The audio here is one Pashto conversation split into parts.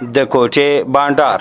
د کوټې بانډار.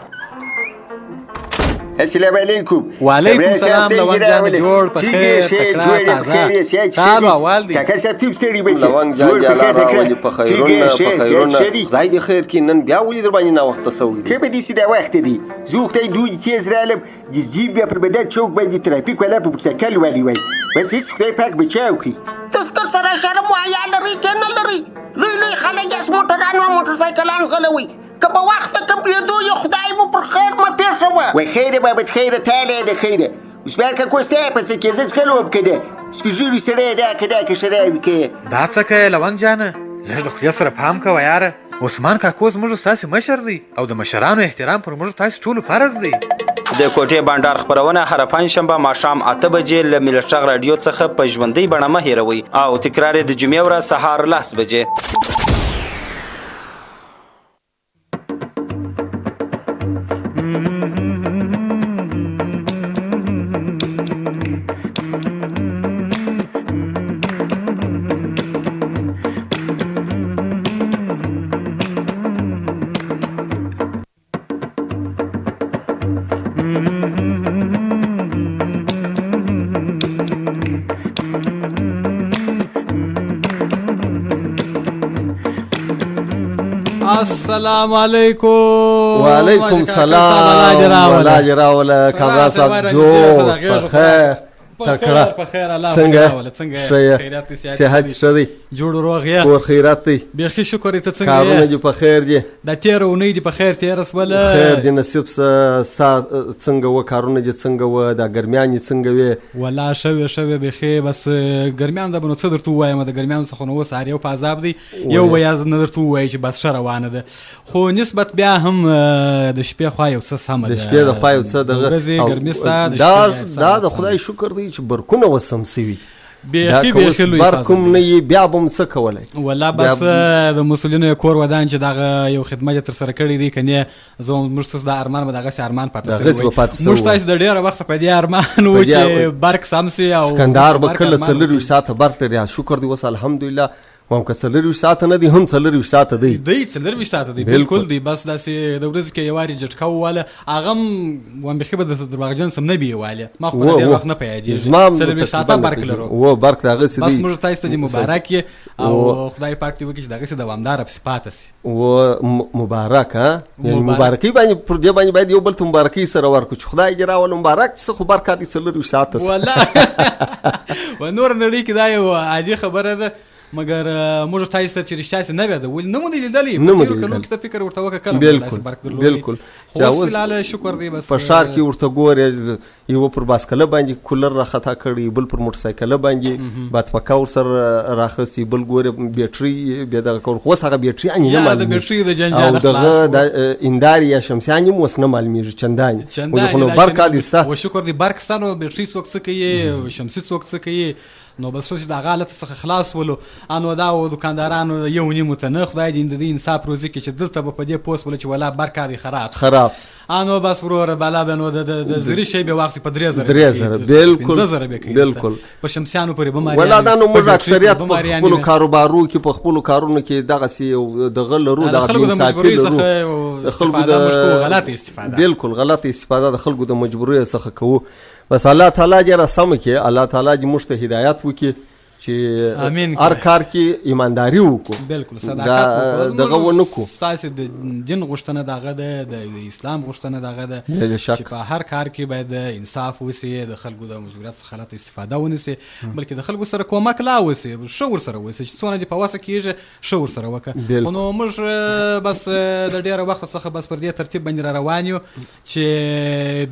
السلام علیکم. وعلیکم سلام لونګ جان جوړ په خیر تکړه تازه سال اول دی کاکا صاحب تیب ستړي بشي لونګ جان جالا راولي په خیرونه خدای دې خیر کې نن بیا ولې در باندې ناوخته سوي که به دې سي دا وخت دی زه خدای دوی تیز رالم د جیب بیا پر بدن چوک باندې ترافیک والا په موټرسایکل والي وای بس هیڅ خدای پاک بچاو کړي. تذکر سره شرم وحیا لري که نه لري؟ لوی خلک یې موټران او موټرسایکلان غلوي که په وخت کمپلیدو یو خدای مو پر خیر مه پېښوه. وای خیره بابت خیره تاله ده خیره عثمان کاکو ستا په څه کې زه څکلو وکړه سپېژلي سړی دا که شراوي که دا څه کوې لونګ جانه لږ د خدای سره پام کوه یاره. عثمان کاکو زموږ ستاسې مشر دی او د مشرانو احترام پر موږ تاسې ټولو فرض دی. د کوټې بانډار خپرونه هر پنجشنبه ماښام 8 بجې له ملت غږ راډیو څخه په ژوندۍ بڼه مه هېروئ او تکرار یې د جمعې ورځ سهار 10 بجې. السلام علیکم. وعلیکم سلام ولا جراوله کاغا صاحب جوړ په خیر تکړه په خیر الله څنګه خیرات صحت ښه دی جوړ روغ یا کور خیرات دی بیخي شکر ته څنګه کارونه دې په خیر دي د تیر اونۍ دې په خیر تیر سبله خیر دې نصیب څنګه و کارونه دې څنګه و د ګرمیان څنګه وي ولا شوي بیخي بس ګرمیان د بنو څه درته وایم د ګرمیان څخه نو وسار یو په عذاب دی یو ویاز نه درته وای چې بس ښه روانه ده خو نسبت بیا هم د شپې خوا یو څه سم ده د شپې د خوا یو څه د ورځې ګرمي ستا دا د خدای شکر دی چې برکونه وسم سوي بیخي لوی بر کوم نه یې بیا به هم څه کولی والله بس د مسؤلینو کور ودان چې دغه یو خدمت یې ترسره کړی دی که نه زه موږ ستاسو دا ارمان به دغسې ارمان پاته سوی وی موږ ستاسو د ډېره وخته په دې ارمان و چې برق سم سي او کندهار به کله 40 ساعته برق لري شکر دی اوس الحمدلله وام که 40 ساعته نه دي هم 40 ساعته دی 40 ساعته دی بالکل دی بس داسې د ورځې کې یو وارې جټکه وواله هغه هم وام بیخي به درته درواغجن سم نه بي واله ما خو ډېر وخت نه په یادېږي 40 ساعته برق لرو و برق دغسې دی بس موږ تاسو ته مبارک یې او خدای پاک دې وکړي چې دغسې دوامداره پسې پاته سي و مبارک یعنې مبارکۍ باندې پر دې باندې باید یو بل ته مبارکۍ سره ورکړو چې خدای دې راوله مبارک څه خو برق دې 40 ساعته والله و نور نړۍ کې دا یو عادي خبره ده مګر موږ تاسو ته چې رښتیا نه بیا ده ولې نه مو دې لیدلي په تېرو کلونو کې ته فکر ورته وکړه کله داسې برق درلودی بالکل خو اوس فلحال شکر دی بس په ښار کې ورته ګورې یو پر باسکله باندې کولر راخطا کړي بل پر موټرسایکله باندې بادپکه ورسره راخستي بل ګورې بیټرۍ بیا دغه کول خو اوس هغه بیټرۍ انې نه د بیټرۍ د جنجال خلاص او دغه اندارې یا شمسیان هم اوس نه معلومېږي چندانې خو برق دې سته و شکر دی برق سته نو بیټرۍ څوک څه کوي شمسي څوک څه کوي نو بس چې د هغه حالت څخه خلاص ولو انو دا و دوکاندارانو یو نیمو ته نه خدای دې د انصاف روزي کې چې دلته به په دې پوسټ ول چې ولا برکا دی خراب انو بس وروره بالا بنو د زری شی به وخت په 3000 بالکل په شمسیانو پورې بماری ولا دا نو موږ اکثریت په خپل کاروبارو کې په خپل کارونو کې دغه سي د غلرو د مجبورۍ څخه خلکو د غلط استفاده بالکل غلط استفاده د خلکو د مجبورۍ څخه کوو بس الله تعالی دې را سم کې الله تعالی دې موږ ته هدایت وکړي چې هر کار کې ایمانداري وکړو بالکل صداقت دغه ونکو ستاسو د دین غوښتنه دغه ده د اسلام غوښتنه دغه ده چې په هر کار کې باید انصاف وسی د خلکو د مجبوریت څخه غلط استفاده ونسی بلکې د خلکو سره کومک لا وسی شو ور سره وسی چې څونه د په واسه کېږي شو ور سره وکړه خو نو موږ بس د ډیره وخت څخه بس پر دې ترتیب باندې روان یو چې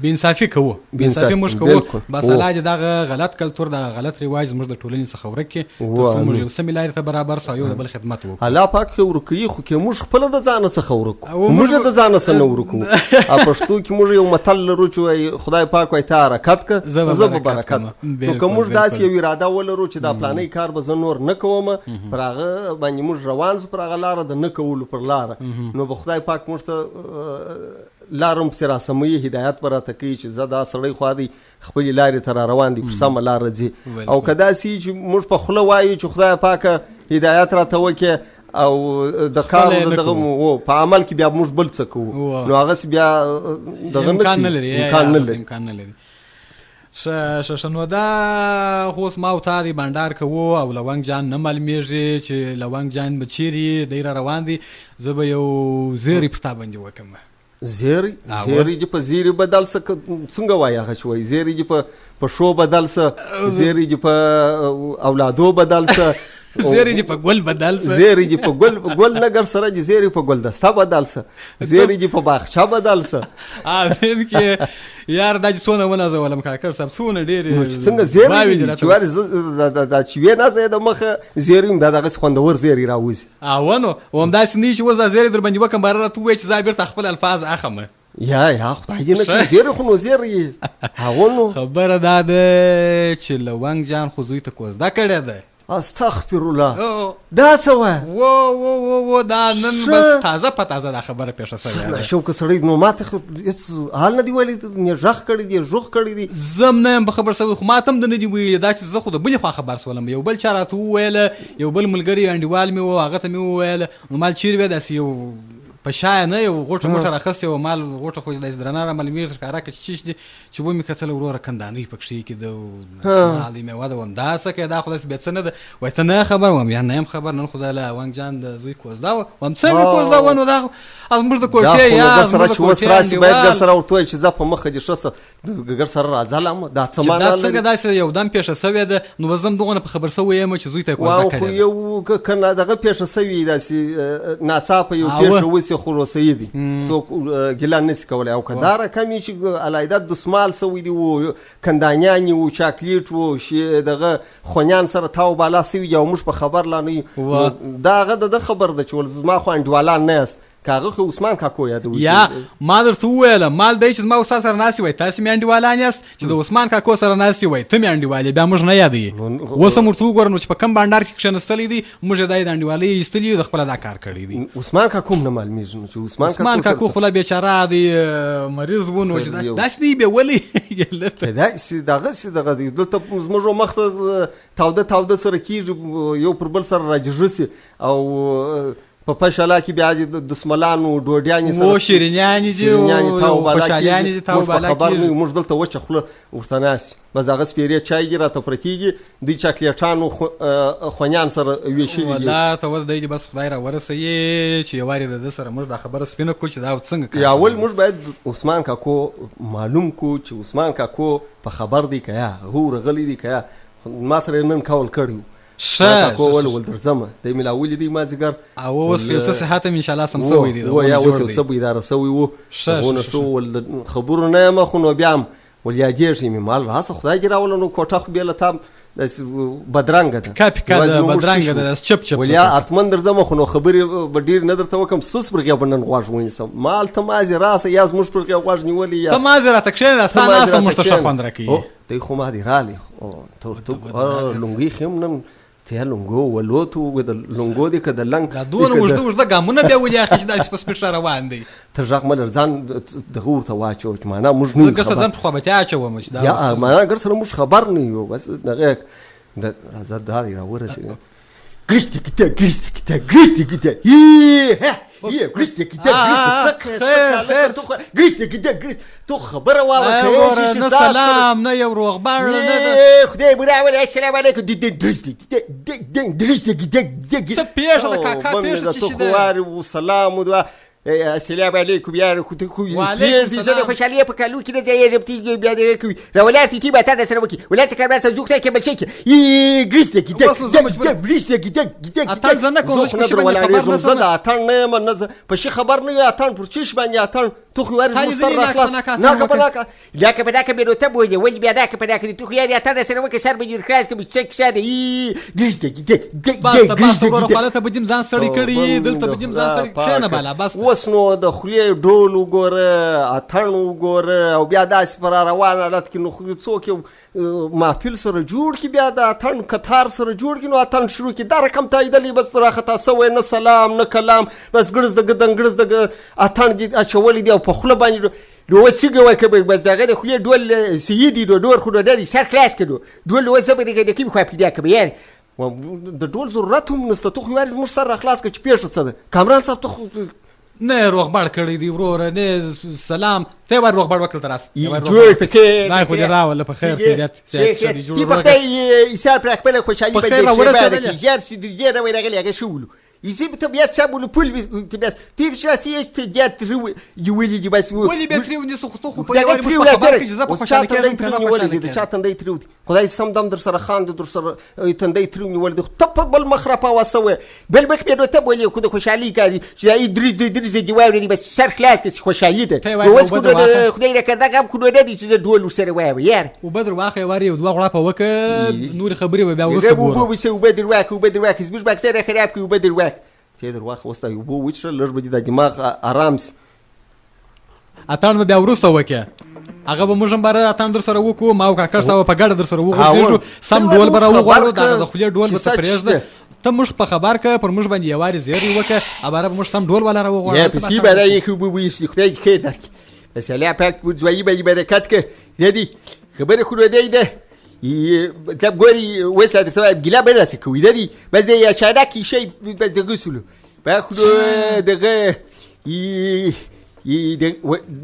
بې انصافي کوو بې انصافي موږ کوو بس الله دې دغه غلط کلتور دغه غلط رواج موږ د ټولنې څخه کې تاسو موږ یو سمې لارې ته برابر سو یو د بل خدمت وکړو الله پاک ورکوي خو کې موږ خپل د ځان څخه ورکو موږ د ځان څخه نه ورکو پښتو کې موږ یو متل لرو چې خدای پاک وایي ته حرکت که زه به برکت نو که موږ داسې یو اراده ولرو چې دا پلانې کار به زه نور نه کوم پر هغه باندې موږ روان پر هغه لاره د نه کولو پر لاره نو به خدای پاک موږ ته لارم پسې راسموي هدایت به راته کوي چې زه دا سړی خوا دی خپلې لارې ته را روان دي پر سمه لاره ځي او که داسې چې موږ په خوله وایو چې خدای پاکه هدایت راته وکړې او د کار دغه په عمل کې بیا موږ بل څه کوو نو هغه بیا دغه امکان نه لري نو دا خو اوس ما او تا دی بانډار کوو او لونګ جان نه معلومیږي چې لونګ جان به چیرې دی را روان دي زه به یو زیری په تا باندې وکړم زیری چې په زیری بدل څنګه وایي هغه چې وایي زیری چې په شو بدل څه زیری چې په اولادو بدل څه زیری چې په ګل بدل څه زیری چې په ګل نګر سره چې زیری په ګلدسته بدل څه زیری چې په باغچه بدل څه فهم کې یار دا چې څونه ونازولم کاکړ صاحب څونه ډېرې څنګه زیری چې واري دا چې وې نه زه د مخه زیری دا دغه خوندور زیری راوځي نو همداسې نه چې اوس دا زیری در باندې وکړم باره راته ووایې چې زه بېرته خپل الفاظ اخلم یا خدای دې نه زیری خو نو زیری هغه نو خبره دا ده چې لونګ جان خو زوی ته کوزده کړې ده استغفر الله دا څه وای و دا نن بس تازه په تازه دا خبره پیښه شوې ده شو که سړی نو ماته حال نه دی ویلي نه ژغ کړی دی ژغ کړی دی زم نه یم خبر شوی خو ماته هم نه دی ویلي دا چې زه خو د بلې خوا خبر شولم یو بل چا راته وویله یو بل ملګري انډیوال مې و هغه ته مې وویله نو مال چیرې وی داسې یو په شایه نه یو غوټه موټه راخستې و مال غوټه خو داسې درنه رامعلومېږي تر کاره که چې چیش دي چې ومې کتله وروره کندانۍ پکښې کېده مال یې میوه ده وم دا څه کوې دا خو داسې بیا څه نه ده وایي ته نه خبر وم یا نه یم خبر نن خو دا له وانګ جان د زوی کوزده وه وم څنګه کوزده وه نو دا زموږ د کوټې یا زموږ د کوټې باید ګر سره ورته وایي چې زه په مخه دې ښه څه ګر سره راځلم دا څه معنا لري دا څنګه داسې یو دم پیښه شوې ده نو به زه هم دغونه په خبر شوی یم چې زوی ته یې کوزده کړې ده یو که دغه پیښه شوې داسې ناڅاپه یو پیښه وسې خو روسیې دي څوک ګیلان نشي کولی او که دا رقم یې چې علیده دسمال سوی دي و کندانیان و چاکلیټ و دغه خونیان سره تاو بالا سوي دي او موږ په خبر لا نه یو دا هغه د خبر ده چې زما خو انډیوالان نه یاست که هغه خو عثمان کاکو یادوي یا ما درته وویله مال دی چې زما استاد سره ناستې وای تاسې مې انډیوالان یاست چې د عثمان کاکو سره ناستې وای ته مې انډیوال بیا موږ نه یادوي اوس هم ورته وګوره نو چې په کم بانډار کې کښېنستلی دي موږ یې دا یې د انډیوالۍ ایستلي د خپله دا کار کړی دی عثمان کاکو هم نه معلومېږي نو چې عثمان کاکو خو لا بېچاره دی مریض و نو چې داسې دی بیا ولې داسې دغسې دغه دی دلته زموږ مخ ته تاوده سره کېږي یو پر بل سره راجږه سي او په پښاله کې بیا د دسملانو ډوډیانې سره و شیرینیانې دي او خوشحالیانې دي تاو بالا کېږي موږ دلته وچه خوله ورته ناست بس دغه سپېرې چای دي راته پرتېږي دوی چاکلیټانو خونیان سره ویشلي دي والله ته ول دی چې بس خدای را ورسوي چې یو وارې د ده سره موږ دا خبره سپینه کړو چې دا څنګه یا اول موږ باید عثمان کاکو معلوم کړو چې عثمان کاکو په خبر دی که یا هغه ورغلی دی که یا ما سره نن کول کړی ښه ول درځم دی مې لاولي دی مازدیګر او اوس یو څه صحت هم انشاءالله سم سوی دی یا اوس یو څه بیداره سوی و خبرو نه یم خو نو بیا هم ول یادېږي مې مال راسه خدای دې راوله نو کوټه خو بیا له تا بدرنګه ده کاپیکا ده بدرنګه ده چپ چپ ول یا اتمن درځم خو نو خبرې به ډېر نه درته وکړم ستاسو پر غیاب نن غوږ ونیسم مال ته مازې راسه یا زموږ پر غیاب غوږ نیولي یا ته مازې راته کښېنه ستا ناسته موږ ته ښه خوند راکوي دی خو ما دې رالې لونګۍ ښې هم نن ته لونګو ولوتو د لونګو دی که د لنګ دا دونه اوږده ګامونه بیا ولې اخي چې داسې په سپېټ را روان دی تر غږ مه لر ځان دغه ورته واچو چې معنا موږ نه زه ګر سره ځان په خوابتیا اچوم چې دا یا معنا ګر سره موږ خبر نه یو بس دغه راځه دا یې راورسېده ګرشتې کته تو خبره واوره نه سلام نه یو روغبړ نه خدای مو راولي السلام علیکم څه پیښه ده کاکا پیښه څه شي ده سلام السلام علیکم یار خو ته خو دې زه خوشالي په کالو کې نه ځای بیا دې کوي راولاسي تی به تا سره وکی ولاسي کار سره جوخته کې بل شي ګرشته کې اتان زنه کوم چې خبر نه زه اتان نه من په شي خبر نه اتان پر چیش باندې اتان تو خو ورز سر راخلاص نه کبناکا یا کبناکا به ته بوله ول بیا دا کبناکا ته خو یاري اتان سره وکی سر به خلاص کې څه ساده ګرشته کې بس ورو خالته بدیم ځان سړی کړی دلته بدیم ځان سړی چنه بالا بس نو د خولې ډول وګوره اتڼ وګوره او بیا داسې پر روان حالت کې نو خو څوک یو محفل سره جوړ کړي بیا د اتڼ کتار سره جوړ کړي نو اتڼ شروع کړي دا رقم تاییدلی بس راخطا سوی نه سلام نه کلام بس ګړز دغه دنګړز دغه اتڼ دې اچولی دی او په خوله باندې نو وسیګه وای کبه بس دغه د خولې ډول سیدی ډور خو ډېر سر خلاص کړو ډول وسه به دغه کې خو په دې کبه یار د ډول ضرورت هم نشته. ته خو یوازې زموږ سر راخلاص کړه چې پیښه څه ده. کامران صاحب ته خو نه روغبړ کړی دی وروره، نه سلام ته ور روغبړ وکړ تراس جوړ پکې نه خو دې راول په خیر خیریت چې جوړ پکې ایثار پر خپل خوشالي باندې جار سي دې راوي راغلی هغه شول يجيب طبيعة سابو لبول طبيعة تيرشا فيش تجات رو يولي دي بس ولي بتريوني سخ بيواري مش بخبرك جزاب خوشالي كان ولي دي شات تندي ترودي خداي سم دم در سر خان در سر تندي تروني ولد طب بالمخربة وسوي بالبك بيدو تبولي كده خوشالي كادي جاي دريز دي واوري دي بس سر كلاس كس خوشالي ده وس كده خداي لك ده قام كده دي چیز دول وسر واوي يار وبدر واخي واري ودوا غرافه وك نور خبري وبيا ورسته وبدر واك زبش باك سر خراب كي وبدر واك تیدر واخ وستا یو بو وچر لږ به د دماغ آرام سي اتان بیا ورسته وکه هغه به موږ هم بار اتان در سره وکو ما او کاکړ صاحب په ګډه در سره وغوځېږو سم ډول به راوغواړو د خولې ډول به ته پرېږده ته موږ په خبر که پر موږ باندې یوارې زیری وکه اباره به موږ سم ډول والا راوغواړو یا په سی برای خو به ویش خدای خیر درک بس الله پاک ځوایي به برکت که ندی خبره خو دی ده طب ګوري وسه د ثواب ګلا به راسي کوي ندی بس د یا شادکی شی بس د غسلو باخذ دغه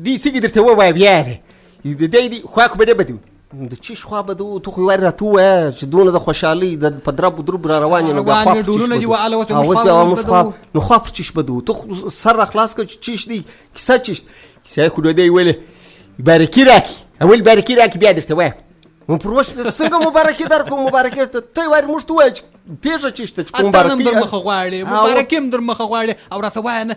دي سيجي درته وای بیاره دی خواک بده بدو د چی خو بده تو خو ور راته چې دونه د خوشحالي د پدرب درب را روان نه غوا ډولونه دی واله وسه نو خو چیش بده تو سر اخلاص ک چیش دی کیسه چیش کیسه خو دی ویل بارکی راکی اول بارکی راکی بیا درته وای مو پروش څنګه مبارکي درکو مبارکي ته وای مشت وای پیژه چیشته چې مبارکي در مخ غواړي مبارکي در مخ غواړي او راته وای نه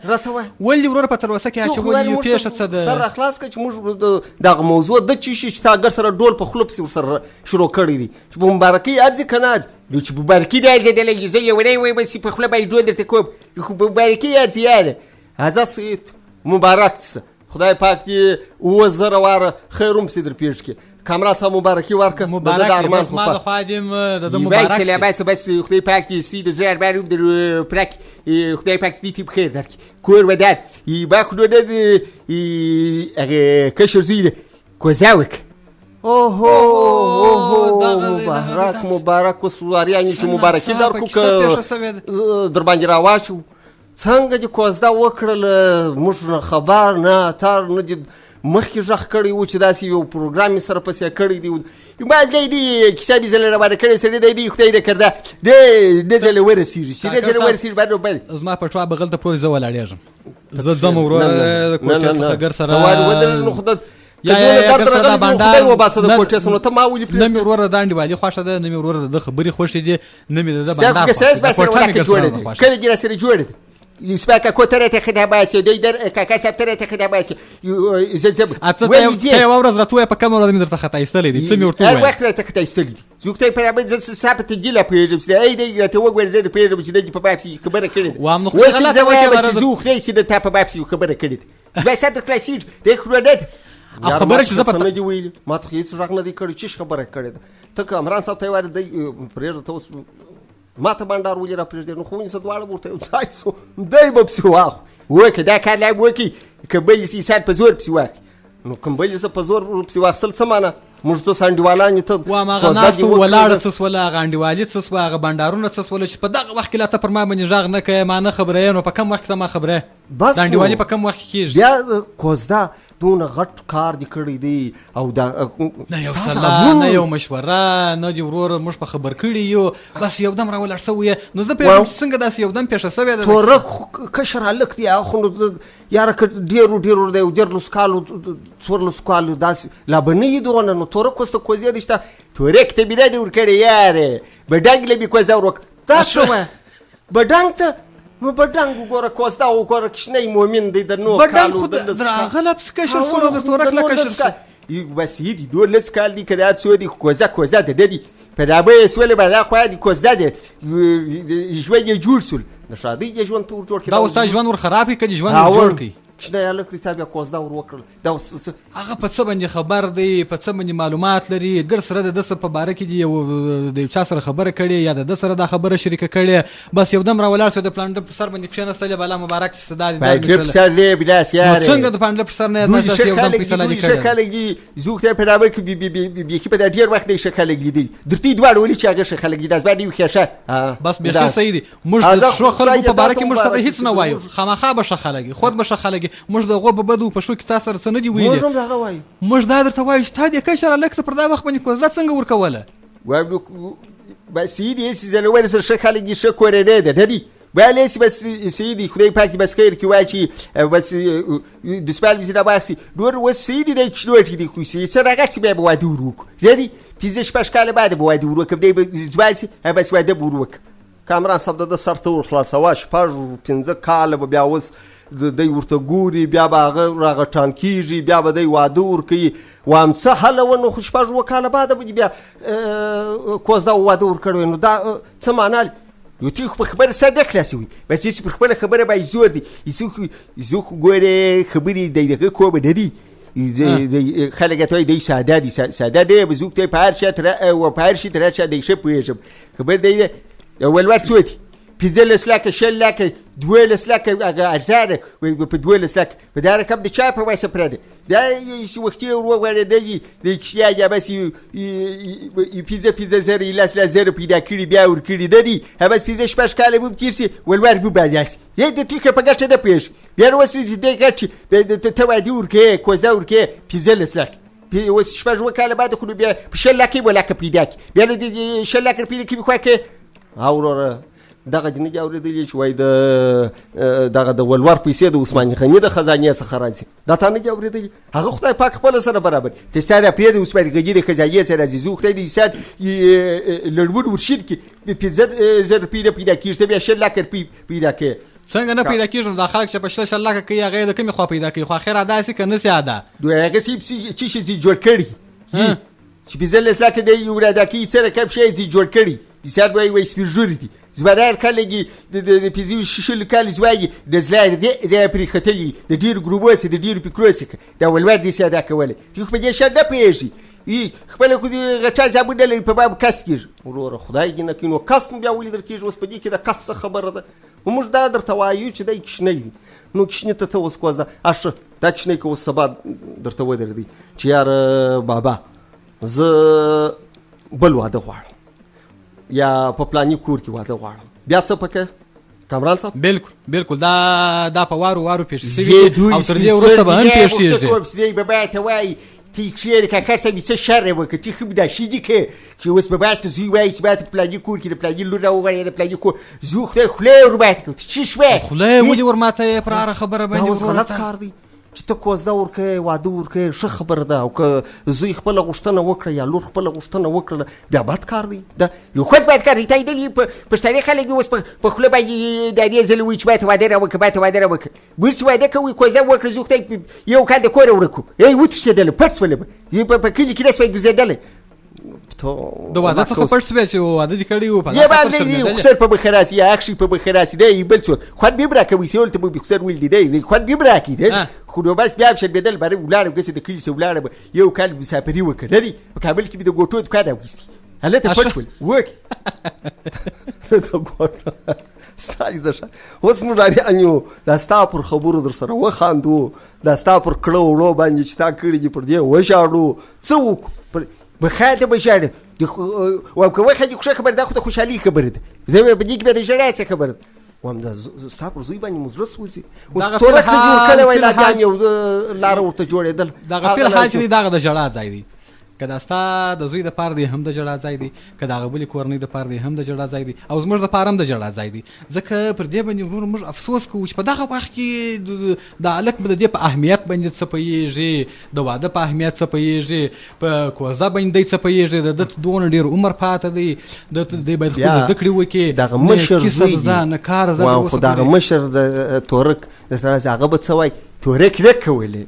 ولې ورور په تر وسه کې چې ولې پیژه څه ده سر اخلاص کې چې موږ دغه موضوع د چی چې تا ګر سره ډول په خلوب سره شروع کړی دي چې مبارکي ارزي کنه چې مبارکي راځي د لګي زې ولې وای بس په خلوب باندې جوړ درته کوم خو مبارکي ارزي یاره هزا سیت مبارک خدای پاک دې او زره واره خیروم سي در پیژ کې کامرا صاحب مبارکي ورکه مبارک بس ما د خادم د مبارک بس خدای پاک دې سي د زړه باندې در پرک خدای پاک دې تیب خیر درک کور ودار با خو د هغه کشر زیله کوزاوک اوه مبارک وسواریانی چې مبارکي درکو در باندې راواشو څنګه چې کوزدا وکړل موږ خبر نه تر نه مخکې ژغ کړی و چې داسې یو پروګرام سره پسې کړی دی باید دی کیسه دې زله راباندې کړی سړی دی خدای دې کړده دې زله ورسېږي چې دې زله ورسېږي باید زما په ټوا بغل ته پورې زه ولاړېږم زه ځم وروره د کوټې څخه ګر سره یا ګر سره بانډار وباسه د کوټې سره ته ما ولې نه مې وروره دا انډیوالي خوښه ده نه مې وروره د خبرې خوښې دي نه مې د بانډار کله ګر سره جوړ دی سپاکه کوتره ته خدای باسي دوی در کاکا صاحب ته خدای باسي زب ته یو ورځ راته په کوم ورځ مې درته خطا ایستلې دي څه مې ورته وای وخت راته خطا ایستلې دي زوکته په رابط ز صاحب ته ګیله پیژم چې ای دې راته وګور زه دې پیژم چې دې په بابسي خبره کړې و هم نو خلاص وکړه زوکته چې د تا په بابسي خبره کړې بس ته کلاسیک دې خروډت خبره چې زه پته نه دی ویل ما ته هیڅ راغ نه دی کړی چې خبره کړې ته کامران صاحب ته واره دی پرېږه ته اوس ما ته بانډار ولې را پرېږدې نو خو ونیسه دواړه ورته یو ځای سو دی به پسې واخلو وکړه دا کار لا وکړي که بل یې سیسات په زور پسې واخلي نو که بل یې په زور پسې واخیستل څه معنی موږ ته انډیوالان یو ته هماغه ناستو ولاړه څه سوله هغه انډیوالي څه سوه هغه بانډارونه څه سوله چې په دغه وخت کې لا ته پر ما باندې غږ نه کوې ما نه خبره یې نو په کوم وخت ته ما خبره د انډیوالي په کوم وخت کې کېږي بیا کوزده دونه غټ کار دې کړی دی او دا نه یو صلاح نه یو مشوره نه دې وروره موږ په خبر کړي یو بس یو دم راولاړ سوی نو زه پوهېږم چې څنګه داسې یو دم پیښه سوې ده تورک کشر هلک دی خو نو یاره که ډېرو دی 14 کالو 14 کالو داسې لا به نه یې دغونه نو تورک اوس ته کوزې دی شته تورک ته بنا دې ورکړی یارې بډنګ له مې کوزده ورک دا شوه بډنګ ته نو بډنګ وګوره کوزده وګوره کشنی مومن دی د نو کالو دراغله پس کشر سونه در تورک له کشر بس یې دي 12 کال دی که دا څو دی کوزده د دی په رابه یې سولې به دا خو دی کوزده دی ژوند یې جوړ سول د شادۍ یې ژوند ته ور جوړ کړي دا اوس تا ژوند ور خراب کړي ژوند ور جوړ کړي کښنی هلک دی تا بیا کوزده ور وکړل دا هغه په څه باندې خبر دی په څه باندې معلومات لري ګر سره د څه په باره کې دی د یو چا سره خبره کړې یا د سره دا خبره شریکه کړې بس یو دم راولاړ شو د پلانډر پر سر باندې کښېنستلې بالا مبارک استداد باید سر دی بلاس یار څنګه د پلانډر پر سر نه داسې یو دم فیصله دي کړې خلګي زوخته په دابه کې بي په ډیر وخت دی خلګي دي درتي دواړه ولي چې هغه خلګي داس باندې وخښه بس به صحیح دي موږ د شو خلکو په باره کې موږ څه هیڅ نه وایو خامخا به خلګي خود به خلګي موږ د غو په بدو په شو کې تاسو سره نه دی ویلي موږ دا درته وایو چې تا دې کشر الکته پر دا وخت باندې کوزده څنګه ورکوله وایو بس سیدي زلوال سره خلګي شکر نه ده ددي ولیس بس سیدي خدای پاکي بس خیر کی واچی بس د سپال وزیدا باسي دور و سیدي د چلوټی دی خو سي سره راغچ به وادي وروک ردی پیزش پشکاله بعد به وادي وروک دی ځوالسي بس وادي وروک کامران صاحب د سرته ور خلاصواش پاج 15 کال به بیا وس د ورته ګوري بیا به راغه ټانکیږي بیا به د واده ور کوي وام څه حلونه خوش پاج وکاله بعد به بیا کوزدا واده ور کړو نو دا څه معنی یو تی خو خبر ساده خلاصوي بس چې په خبره خبره به زور دي زو ګوره خبري دغه کومه ندي خلک ته دی ساده دي ساده دی بزوک ته په هر شي تر او په هر شي تر چې دی شپږ خبر دی اول وخت سوتي پیزل اسلاک شل لک دویل اسلاک ارزاره په دویل اسلاک په دار کب د چا په واسه پرده دا یو وخت ورو غره دی د کیا یا بس پیزا زر لاس زر پیدا کړی بیا ور کړی دی بس پیزا شپږ کاله مو تیرسي ولور بو باندې یی د تلک په ګټه نه پیش بیا وسې د ګټه ته وادي ورکه کوزا ورکه پیزل اسلاک وس شپږ وکاله بعد خو بیا په شل لک ولا کپیدا بیا د شل لک پیدا کی خو کې اورره دغه جنې اوریدلی چې وای دغه د ولور پیسې د عثمان غنی د خزانه څخه راځي دا تا نه اوریدلی هغه خدای پاک خپل سره برابر ته ستاره پیر د عثمان غنی د خزانه سره راځي زو خدای دې سات لړبود ورشید کې په زر پیدا کیږي بیا شل لک پیدا کې څنګه نه پیدا کیږي دا خلک چې په شل لک کې هغه د کومه خو پیدا کوي خو اخر ادا سي کنه سي ادا دوی هغه چې شي جوړ کړي چې بزل اسلاک دی یو را د کی سره کپ شي جوړ کړي بسیار وای سپیژوري دي زبردار خلګي د پیزي شل کال زواګي د زلای دي زې پرې ختلي د ډیر ګروبوس د ډیر پکروسک دا ولور دي ساده کوله چې په دې شاده پیږي خپل خو دې غټه ځابډل په باب کس کیږي ورور خدای دې نه کینو کس بیا ولې درکېږي اوس په دې کې د کس خبره ده موږ دا درته وایو چې دای کښنی نو کښنی ته اوس کوزه اشه دا کښنی کو سبا درته ودر دي چې یار بابا ز بل واده غواړم یا په پلاني کور کې واده غواړم بیا څه پکې کامران صاحب بالکل دا په وارو پیښ شي او تر دې وروسته به هم پیښ شي به باید وای تی کشیر که کسا بیسه شر وکه تی خوب داشتی دی که وس به باید زوی وای چی باید پلانی کور که پلانی لور رو وای ده پلانی کور زوخته خله رو باید که چیش وای خله ولی ورماته پراره خبره باندې غلط کار دی چې ته کوزده ورکه واده ورکه ښه خبره ده او که زوی خپله غوښتنه وکړه یا لور خپله غوښتنه وکړه بیا بد کار دی دا یو خود باید کار دی تا یې پښتانه خلک اوس په خوله باندې د دې ځل وی چې باید واده را وکړه باید واده را وکړه ورس واده کوي کوزده وکړه زوخته یو کال د کور ورکو ای وتښتېدل پټ ولې په کلی کې داس ګرځېدل د واده څخه پټ سوي چې واده دې کړی و په یا باندې خسر په بخراس یا اخشي په بخراس دی بل څه خو دې برا کوي سیول ته به خسر ول دی خو دې برا کی دی خو نو بس بیا شل بدل بره ولاره کسه د کلی سه ولاره یو کال مسافری وکړه دی په کابل کې د ګوټو د کاده وستي هله ته پټ ول وک ته ګوټ ستای دشه اوس مو لري انیو دا ستا پر خبرو در سره و خاندو دا ستا پر کړه وړو باندې چې تا کړی دی پر دې و شاړو څوک بخاطر بشاره او که واحد يخش خبر ده خو خوشالي خبره ده زي ما بديك بده جرات خبره وام ده استاپ زوی باندې مزرس وزي او تور خجور کله وای لا ځان یو لار ورته جوړېدل دا غفل حال چې دا د جړا ځای دی کدا ستا د زوی د پاره دی هم د جړا ځای دی کدا غبلی کورنۍ د پاره دی هم د جړا ځای دی او زموږ د پاره هم د جړا ځای دی ځکه پر دې باندې ورور موږ افسوس کوو چې په دغه وخت کې د الک بده د په اهمیت باندې څه پېږي د واده په اهمیت څه پېږي په کوزه باندې څه پېږي د دون ډیر عمر پاته دی د دې باید خو ذکر وکي دغه مشر زوی نه کار زده خو دغه مشر د تورک د هغه به څوای تورک لیکول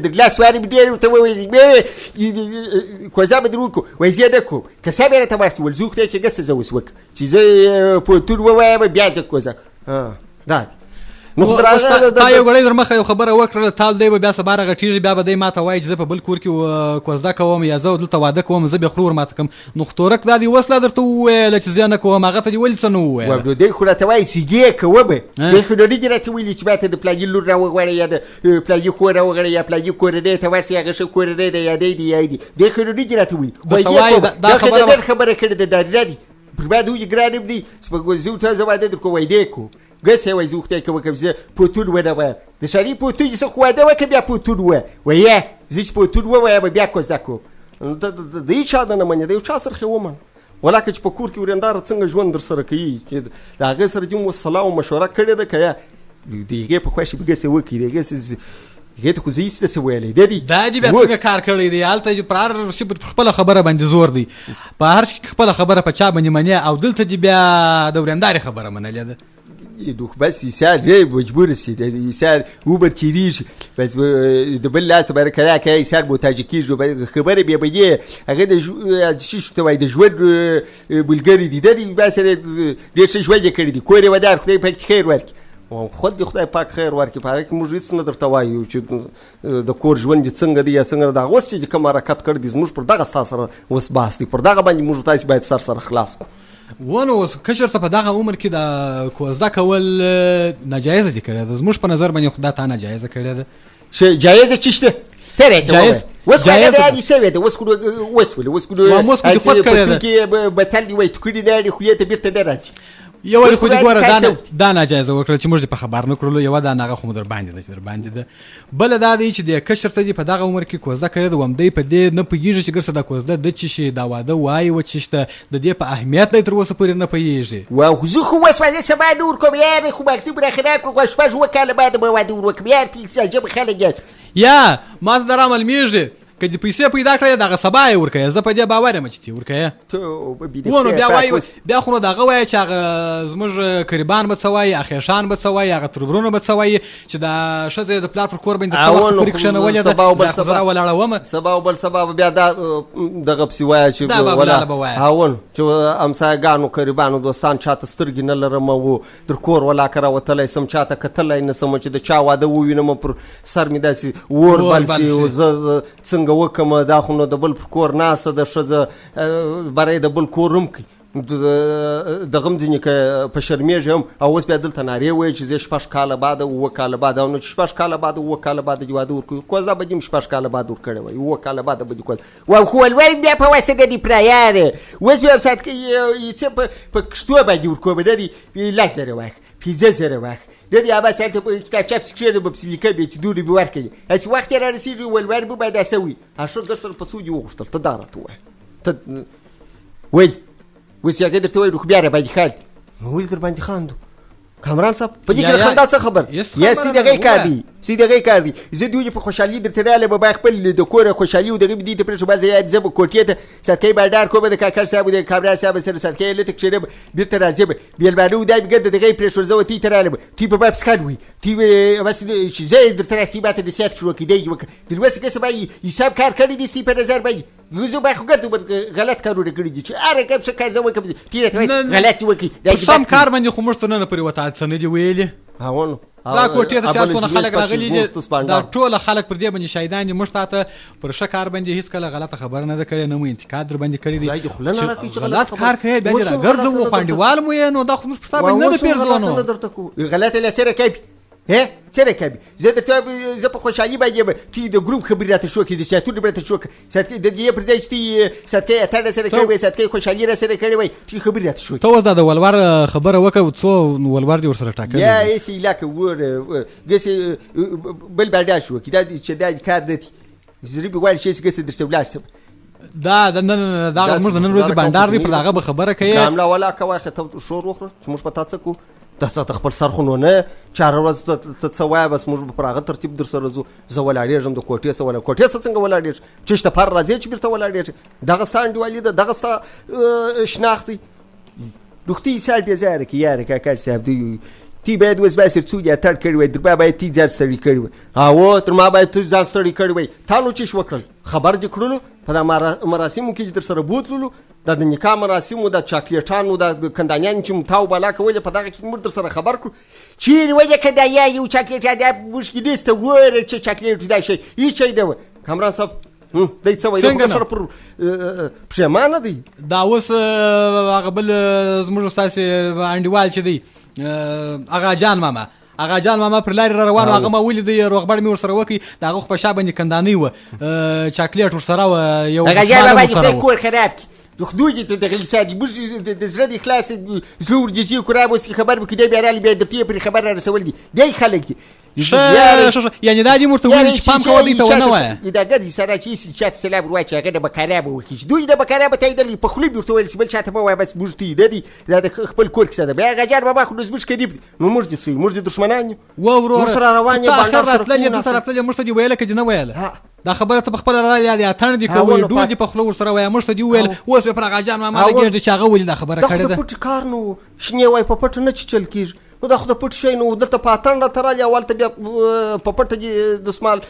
د لاس واري بدیر ته وایي کوزه بدروکو وای زیاده کو کسبه ته واسط ول زوخته کې ګس زوس وک چې زه په تور وای بیا ځکه کوزه دا نو تا یو غړی در مخه یو خبره وکړه تال دی بیا سبا راغټیږي بیا به دی ماته وایي چې زه په بل کور کې کوزده کوم یا زه دلته واده کوم زه به خلور ماته کوم نو خطورک دا دی وسله درته وویل چې زه نه کوم هغه ته دې ولې څه نه وویل و دی خو راته وایي سیدې کوه به دی خو نه دي راته ویلي چې ماته د پلاني لور راوغواړه یا د پلاني خور راوغواړه یا پلاني کورنۍ ته ورسې هغه ښه کورنۍ ده یا دی خو نه دي راته ویلي دا خبره کړې ده ډاري دی پر باید وایي ګرانم دی زه ته زه واده در کوم وایي دی کو گس وای زه خدای که وکم زه پوتون ونه وایم د شری پوتون زه خو واده وکم بیا پوتون وایه زه چې پوتون وایم بیا کوزده کوم د هیچ چا نه منې د یو چا سره خو ومن ولکه چې په کور کې ورندار څنګه ژوند در سره کوي چې د هغه سره دې مو صلاح او مشوره کړې ده که یا دغې په خوښې به ګسې وکړي دغې هغې ته خو زه هېڅ نسم ویلی دا دې بیا څنګه کار کړی دی هلته چې پر هر شي په خپله خبره باندې زور دی په هر شي کې خپله خبره په چا باندې منې او دلته دې بیا د ورندارې خبره منلې ده دوخ بس یسار مجبور سید یسار وبد کیریش بس د بل لاس بر کړه کې یسار بوتاج کیږي خبره به به هغه د شي شته وای د ژوند بلګری دي د بس ډیر څه ژوند کړی دي کورې ودار خدای په خیر ورکړي او خود دې خدای پاک خیر ورکړي په هغه کې موږ هیڅ نه درته وایو چې د کور ژوند څنګه دی یا څنګه دا اوس چې کوم حرکت کړ دي زموږ پر دغه سره اوس باسي پر دغه باندې موږ تاسو باید سره خلاص کو ونه اوس کشرته په دغه عمر کې د کوزده کول ناجایزه دي کړی د زموږ په نظر باندې خدای ته ناجایزه کړی ده شي جایزه چشته ترې جایز وس هغه دې سوي ده وس کو وس کو خود کړی ده کې بتل دی وای تکړی نه خو یې ته بیرته نه راځي یو ور خو دې ګوره دا ناجایزه وکړه چې موږ په خبر نه کړلو یو دا ناغه خو در باندې ده چې در باندې ده بل دا دی چې د کشرته دی په دغه عمر کې کوزده کړی د وم دی په دې نه پېږي چې ګرځه د کوزده د چی شي دا واده وای و چشته د دې په اهمیت نه تر اوسه پورې نه پېږي واو زه خو وس باندې سبا نور کوم یاره خو مکسب راخره کو شپږ وکاله بعد به واده ورکم یاره چې عجب خلک یا ما در عمل میږي که دې پیسې پیدا کړې دغه سبا یې ورکوې زه په دې باور یم چې تی ورکوې ونو بیا وایي بیا خو نو دغه وایي چې هغه زموږ قریبان به څه وایي اخیشان به څه وایي هغه تربرونه به څه وایي چې دا ښځه د پلار پر کور باندې څه وخت پورې کښېنولې ده زه خو ولاړه ومه سبا او بل سبا بیا دغه پسې وایه چې هاون چې امسایګانو قریبانو دوستان چاته سترګې نه لرم او در کور ولاکه راوتلی سم چاته کتلی نه سم چې د چا واده ووینم پر سر مې داسې اور بل سي زه څنګه وکم دا خو نو د بل کور ناسته د ښځه برای د بل کور هم کوي دغه هم ځینې که په شرمېږي هم او اوس بیا دلته نارې وایي چې زه 6 کاله بعد 7 کاله بعد او نو چې 6 کاله بعد 7 کاله بعد دې واده ورکوي کوزده به دې 6 کاله بعد ورکړی وای 7 کاله بعد به دې کوزده واو خو ولور بیا په واسطه دې پرایاره اوس بیا سات کې څه په کښتو باندې ورکوي نه دي 10,000 واخ 15,000 واخ دې یا بس هلته په کتابچه پسې کښېږده به پسې لیکه بیا چې دورې به ورکوي چې وخت یې را رسېږي ولور به باید داسې وي اشر در سره په څو دې وغوښتل ته دا راته ووایه ته وایي اوس هغه درته وایي خو بیا را باندې خاندي ولې در باندې خاندو کامران صاحب په دې کې د خندا څه خبر یا سیدغې کار دی سیدغې کار دی زه دوی په خوشحالي درته راغلی به باید خپل د کور خوشحالي و دغه به دې ته پرېښو بعضې یاد زه به کوټې ته ساتکۍ بادار کوم د کاکړ صاحب و د کامران صاحب سره ساتکۍ هلته کښېنم بېرته راځې به بېلبانه و دا بېګه د دغه یې پرېښول زه و تی ته راغلم تی په باب سکان وي تی بس چې زه یې درته راستي ماته نصیحت شروع کړي وکړه در اوسه که سبا حساب کار کړی دي ستی په نظر باندې زه به خو ګټو غلط کارونه کړي دي چې هر کوم څه کار زه وکړم تی راته غلط وکړي سم کار باندې خو موږ ته نه پورې وته څه نه دي ویلي دا کوټې ته 400 خلک راغلي دي دا ټول خلک پر دې باندې شهیدان دي موږ ته پر ښه کار باندې هیڅ کله غلطه خبره نه ده کړې نه مو انتقاد در باندې کړی دی غلط کار کوي بیا راګرځو خوندوال مو یې نو دا خو موږ په تاسو نه پیرځونو غلط له سره کوي څه کوي زه د زه په خوشحالي باندې تی د ګروپ خبرې راته شو کې د سیاتور راته شو ساتکې د دې پر ځای چې ساتکې اتړ سره کوي ساتکې خوشحالي را سره کوي وای تی خبرې راته شو ته اوس د ولور خبره وکړه څو ولور دې ورسره ټاکل یا ایسي لکه ور ګسي بل بعد شو کې دا چې دا کار دي زری به وایي چې ګسي درته ولاړ سم دا موږ نن ورځ بانډار دی پر دغه به خبره کوي کاملا ولا کوي ته شور وخره چې موږ پتا څه کو دا څه خپل سر خو نه 4 ورځې ته څه وایه بس موږ پر هغه ترتیب در سره ځو زه ولاړېږم د کوټې څه ولا کوټې څنګه ولاړېږم چې شته پر راځي چې بیرته ولاړېږم دغه ستا انډیوالي ده دغه ستا شناخت دی دوختي ساړ بیا ځای راکړي یاره کاکړ صاحب دی تی باید اوس باسې څو دې اتړ کړی وای در ما باید تی ځان ستړي کړی وای او تر ما باید تو ځان ستړي کړی وای تا نو چې وکړل خبر دې کړلو په دا مراسمو کې در سره بوتللو د نکاح مراسمو د چاکلیټانو د کندانیانو چې متاو بالا کولې په دغه کې موږ در سره خبر کړو چیرې ولې کندانیا یو چاکلیټ دا مشکې دېسته وره چې چاکلیټ دا شی هېڅ شی نه وه کامران صاحب دی څه وایي د سره پر پښیمانه دی دا اوس هغه بل زموږ ستاسې انډیوال چې دی اغا جان ماما پر لارې را روانو هغه ما ولیدی روغبړ مې ورسره وکړي د هغه خو په شا باندې کندانۍ وه چاکلیټ ورسره وه یو دسماله ورسره وه کور خراب کړي خدوی ته دغه لسادي موږ د زړه د اخلاص زړه ورجزي قرآن اوس خبر وکړي دی بیا رالی بیا درته پرې خبر را رسول دي دی خلک دي یعنې دا دې موږ ته ویلي چې پام کوه دوی ته ونه وایه دا ګرځي سره چې چاته سلام ور واچي هغه د بکارابه وکړي دوی د بکارابه تاییدل په خولې ورته ویل چې بل چاته مه وایه بس موږ ته یې نه دي دا د خپل کور کیسه ده بیا هغه جان بابا خو نو زموږ قریب دي نو موږ دې څه یو موږ دې دښمنان یو موږ سره روان یو بانډار سره دلته راتللې موږ ته دې ویله که دې نه ویله دا خبره ته په خپله راغلې د اتڼ دي کوي ډول دې په خوله ورسره وایه موږ ته دې وویل اوس بیا پر هغه جان ماما لګېږي چې هغه ولې دا خبره کړې ده دا خو د پټ کار نو شنې وایي په پټه نه چیچل کېږي نو دا خو د پټ شی نو دلته په اتڼ راته رالي اول ته بیا په پټه دې دسمال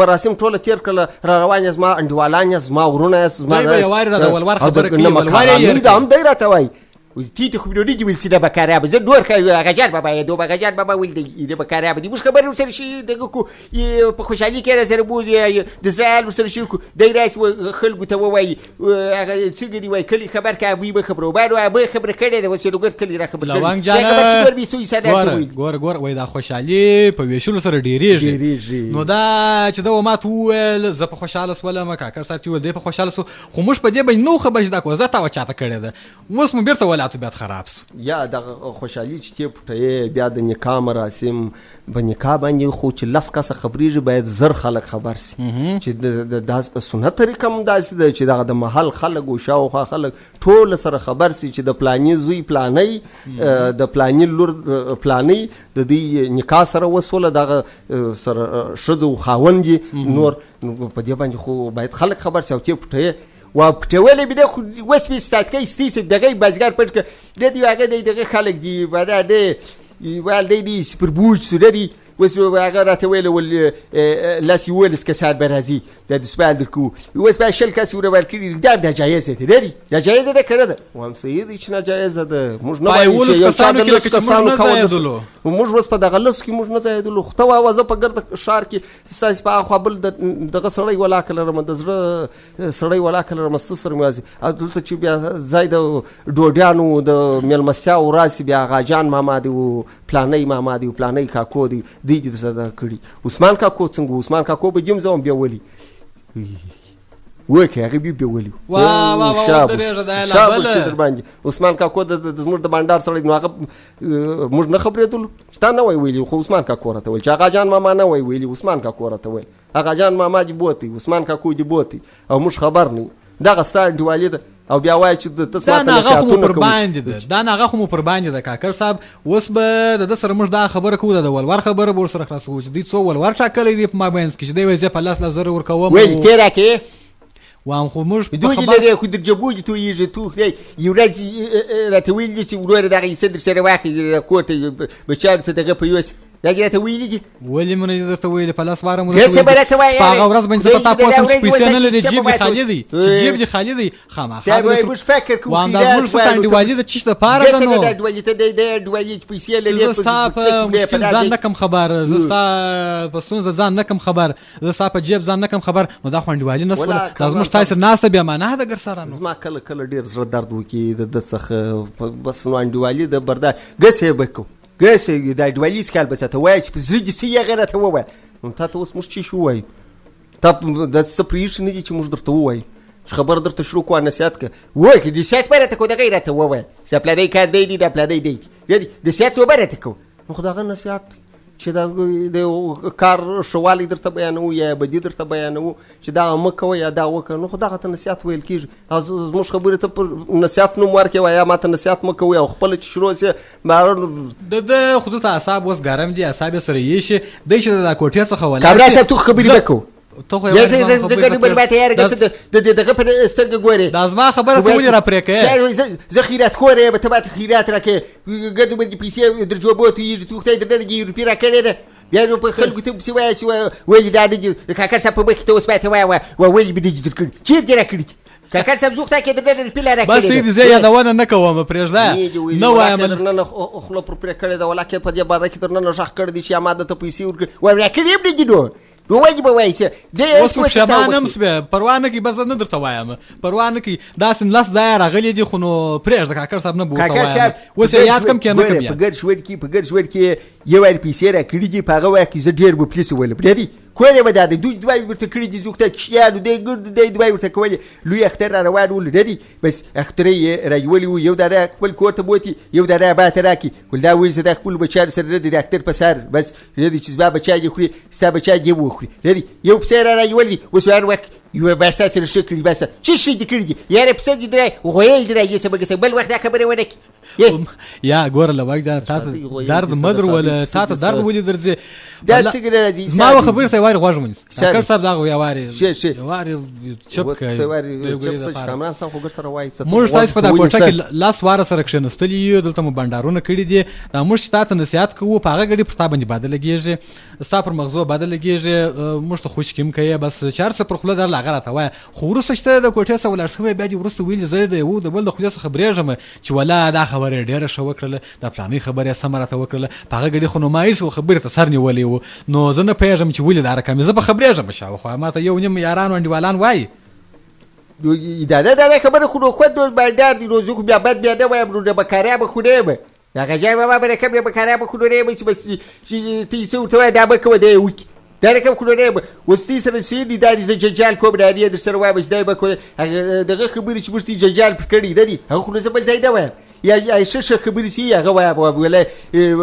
مراسم ټوله تېر کړله را روان یې زما انډیوالان یې زما ورونه یې زما هم دی راته وایي تیته خو بیرونی ویل سي د بکارابه زه نور هغه جان بابا یې دو هغه جان بابا ویل د بکارابه دي موږ خبرې ورسره شي دغه کو په خوشحالي کې را سره بوځي د زړه حال ورسره شي کو دی راسي خلکو ته ووایي هغه څنګه دي وایي کلي خبر که ابوی به خبره وباید ابوی خبره کړې ده اوس یې لوګر کلي را خبره لونګ جانه ګوره وایي دا خوشحالي په ویشلو سره ډېرېږي نو دا چې ده ما ته وویل زه په خوشحاله سولم کاکړ صاحب چې وویل دی په خوشحاله سو خو موږ په دې باندې نو خبر چې دا کوزه تا چاته کړې ده اوس مو بېرته ولا طبیعت خراب سو یا دغه خوشحالي چې تی پټوي بیا د نکاح مراسم په نکاح باندې خو چې لس کسه خبرېږي باید زر خلک خبر سي چې د سنت طریقه هم داسې ده چې دغه د محل خلک او شاوخوا خلک ټول سره خبر سي چې د پلاني زوی پلانی د پلاني لور پلانی د دې نکاح سره وسوله دغه سره ښځه او خاوند نور په دې باندې خو باید خلک خبر سي او تی پټوي و پټولې بده خو وس می ساتکې استیس دغه بازګر پټ د دې هغه دغه خلک دی بعد د والدې دي سپر بوج سره دي وس هغه راته ویل ول لاس یولس کسار برازي د سپال درکو وس په شل کس ور ورکړي دا جایزه ده دی دا جایزه ده کړه ده وهم سید چې نه جایزه ده موږ نه وایو چې کسانو کې موږ نه زایدلو موږ وس په دغه لس کې موږ نه زایدلو خو ته وازه په ګرد شار کې ستاسو په خو بل دغه سړی ولا کله رم د زړه سړی ولا کله رم ستسر میازي دلته چې بیا زاید ډوډیانو د ملمستیا او راسي بیا غاجان ماما دی پلانې ماما دی پلانې کاکو دی دې زده کړي عثمان کاکو څنګه عثمان کاکو به جیم زوم بیا ولي وکه هغه بیا ولي عثمان کاکو د زموږ د بانډار سره نو هغه موږ نه خبرېدل شته نه ویلي خو عثمان کاکو راته ویل چې هغه جان ماما نه ویلي عثمان کاکو راته ویل هغه جان ماما دی بوتي عثمان کاکو دی بوتي او موږ خبر نه دغه ستار دیوالي ده او بیا وایي چې د تاسو ته نصیحتونه کوي دا ناغه خو مو پر باندې ده کاکړ صاحب اوس به د سره موږ دا خبره کوو د ولور خبره به ورسره خلاصو چې دوی څو ولور ټاکلی دی په مابینځ کې چې دی وایي زه په لاس زره ورکوم ویل تې راکې وام خو موږ دوی لري خو د جبوجي تو یې تو یو ورځ راته ویل چې ورور دغه صدر سره واخی کوته بچار ته دغه په یوس راګه ته ویل دي ولې مونږ درته ویل په لاس واره مو هغه ورځ باندې پتا پوسم چې پیسې نه لري جیب خالی دی چې جیب دې خالی دی خامخا موږ فکر کوو وان دا موږ ستاسو انډیوالي د چیش د پاره ده نو د انډیوالي ته د انډیوالي پیسې لري زستا په مشکل ځان نه کم خبر زستا په ستونزه ځان نه کم خبر زستا په جیب ځان نه کم خبر نو دا خو انډیوالي نه سول دا موږ تاسو ناسته بیا معنا ده ګر سره نو زما کله کله ډیر زړه درد وکي د څخه بس نو انډیوالي د بردا ګسه بکو ګسه د انډیوالي سکال بس ته وای چې په زړه دې سي غیره ته وای نو تاسو اوس مش چی شو وای ته د سپریش نه چې موږ درته وای خبر درته شروع کوه نصیحت که وای که نصیحت برته کو د غیرته وای سپلای کار دی د پلای دی د نصیحت وبرته کو نو خدای نصیحت چې دا د کار شوالی درته بیانو یا بدی درته بیانو چې دا مکه یا دا وکه نو خدای ته نصیحت ویل کیږي از موږ خبره ته پر نصیحت نو ورکه وای ما ته نصیحت مکه او خپل چې شروع سي د خود ته اعصاب وس ګرم دي اعصاب سره یې شي د چې د کوټه څخه ولا کابرا صاحب تو خبرې وکړو ته خو دغه برباته یاره دغه په سترګې ګوري دا زما خبره ته ولې را پرې کې زه خیرات کورې به ته خیرات راکې ګډو باندې پیسې درجوبو ته تو ته درګي روپی را کړې ده بیا نو په خلکو ته څه وایي چې وایي دا د کاکړ صاحب په مخ ته اوس پاتې وایي وایي به دې درکړي چیرته را کړی کاکړ صاحب زوخته کې د ډېر پیله راکړي بس دې زه یادونه نه کوم پرېږده نه وایم درنه خپل پر پرې کړی دا ولاکه په دې باره کې درنه شخ کړی دي چې اماده ته پیسې ورکړي وای راکړي به دي نو وایي به وایي چې اوس په شمانم سبه پروا نه کوي بس نه درته وایم پروا نه کوي داسې لاس ځای راغلی دي خو نو پرېږده کاکړ صاحب نه بوته وایم اوس یاد کم کې نه کوم په ګر شوړ کې یو ور پیسې راکړي دي په هغه وخت کې زه ډېر به پلیس ویل پرې کوی به دا دوی دوی ورته کړی دي زوخته کښیانو دی ګرد دی دوی ورته کولې لوی اختر را روان ول ردی بس اختر یې راولي یو دره خپل کور ته بوتي یو دره باته راکی ول دا وایي زه د خپل بچار سره د اختر په سر بس ردی چې زما بچا یې خوري ستا بچا یې وخوري ردی یو په سر راولي وس هر وخت یو بس سره شکل بس چې شي دي کړی یاره په سد دی غویل دی یې سبق بل وخت دا خبره ونه کی یا ګور لواک جان تاسو درد مدر ولا تاسو درد ولې درځي دا څنګه راځي ما خبر سي وای غوږ مونږ کاکړ صاحب دا غو یا واري واري چپ کوي کامران صاحب خو ګر سره وای موږ تاسو په دا کوټه کې لاس واره سره کښنستلی یو دلته مو بندارونه کړی دي دا موږ تاسو نصيحت کوو په هغه غړي پرتا باندې بدل لګیږي ستا پر مغزو بدل لګیږي موږ ته خوش کیم کوي بس چار څه پر خپل در لاغره تا وای خو ورسته د کوټه سره ولرسوي بیا دې ورسته ویل زه د یو د بل د خپل خبرېږم چې ولا دا خبره ډیره شو وکړه دا پلاني خبره سمره ته وکړه په هغه غړي خو نو مایس خبره ته سر نیولې وو نو زه نه پیژم چې ولې دا رقم زه په خبرېږم شاو خو ما ته یو نیم یاران وندوالان وای دا خبره خو خو د بندر دی روزو بیا بد بیا دا وایم نو به کاریا به خوده به دا غجای بابا به رقم به کاریا به خوده به چې تی څو ته دا به کو دی وکی دا رقم خوده به وستي سره سي دي د ججال کوم راډیو در سره وای به دا به کو دغه خبرې چې مستي ججال پکړی دی هغه خو نه بل ځای دا وایم یا شش خبرې سي هغه وای ولا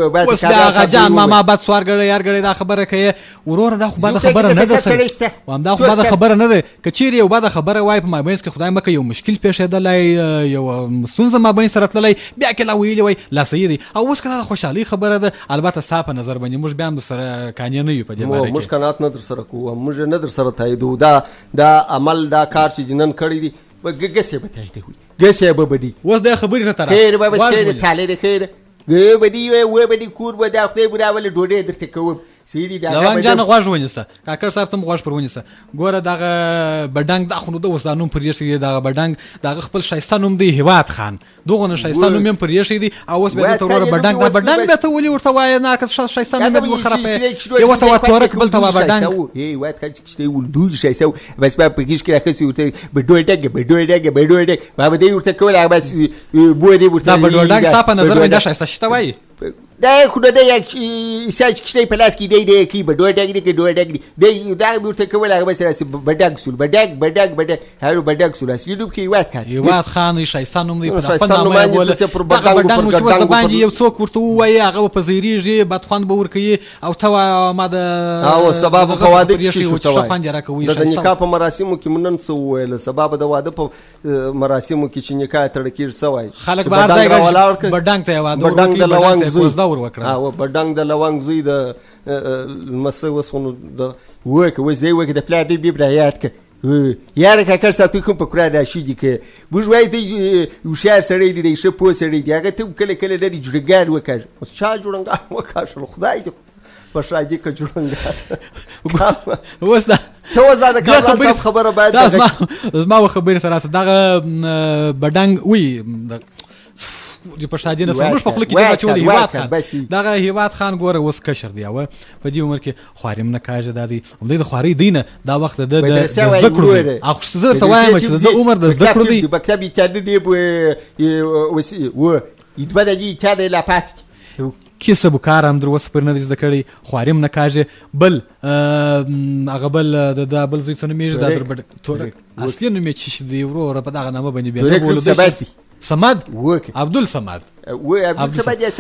بس دا جان ما بعد سوار غړ یار غړ دا خبره کوي ورور دا خو بعد خبره نه ده سره وام دا خو بعد خبره نه ده کچيري یو بعد خبره وای په ما بینس کې خدای مکه یو مشکل پیښېدلای یو مستونزه ما بین سره تللی بیا کې لا ویلی وای لا سيدي او اوس کنه خوشحالي خبره ده البته ستا په نظر باندې موږ بیا هم سره کانې نه یو په دې باره کې موږ کنات نه در سره کوو موږ نه در سره تاییدو دا عمل دا کار چې جنن کړی دی ګسه به تایید ګسه به بدی اوس دا خبرې ته تر خیر به خیر تعالی خیر ګ بدی و بدی کور به دا خدای براول ډوډۍ درته کوم سيدي دا لوان جان غواړ ونیسه کاکړ صاحب تم غواړ پر ونیسه ګوره دغه بډنګ د خونو د وسدانو پر یشي دغه بډنګ دغه خپل شایسته نوم دی هواد خان دغه نه شایسته نوم پر یشي دی او اوس به ته ور بډنګ دا بډنګ به ته ولي ورته وای نه که شایسته نوم به خرابې یو ته وتورک بل ته بډنګ ای وای ته چې ول دوی شایسته بس په پکیش کې راکسي ورته بډوډګ بابا دې ورته کول بس بوې ورته دا بډوډګ صاحب نظر مې دا شایسته شته وای دا خو د یک ساج کشته پلاس کې دی کی بډوډګ دی دی دا ورته کول هغه بس بډګ سول بډګ هر بډګ سول اس یوټیوب کې وات کړ یوات خان شایسته نوم دی په خپل نامه بوله بډنګ چې ورته باندې یو څوک ورته وایي هغه په زیریږي بدخوان به ورکوي او ته ما د او سبب په واده کې شو شفان جره کوي د نکاح په مراسمو کې منن څه ویل سبب د واده په مراسمو کې چې نکاح تړ کېږي څه وایي خلک بهر ځای بډنګ ته واده ورکوي او بډنګ د لونګ زوی د مسه وسونو د وک وزې وک د پلا دی بیبرایات ک یاره کاکړ ساتو کوم په کړه راشي دي ک بوج وای دی وشار سره دی شپو سره دی هغه ته کله کله د جوړګار وکړ او چا جوړنګار وکړ خدای دې په شاجي ک جوړنګار وس دا ته وس دا د خبره باید زما خبره سره دغه بډنګ وی د پښتادي نه سمش په خپل کې دا چولې هیواد خان دغه هیواد خان ګوره اوس کشر دی او په دې عمر کې خواریم نه کاجه دادی هم د خواري دینه دا وخت د زده کړو اخ زه ته وایم چې د عمر د زده کړو دی مکتب ته دی و یتبدلی ته لا پات کیسه بکار هم در وس پر نه زده کړی خواریم نه کاجه بل هغه بل د بل زوی څنګه میږي دا در تور اصلي نو می چې دی ورو په دغه نامه باندې بیا بولو سماد عبدل سماد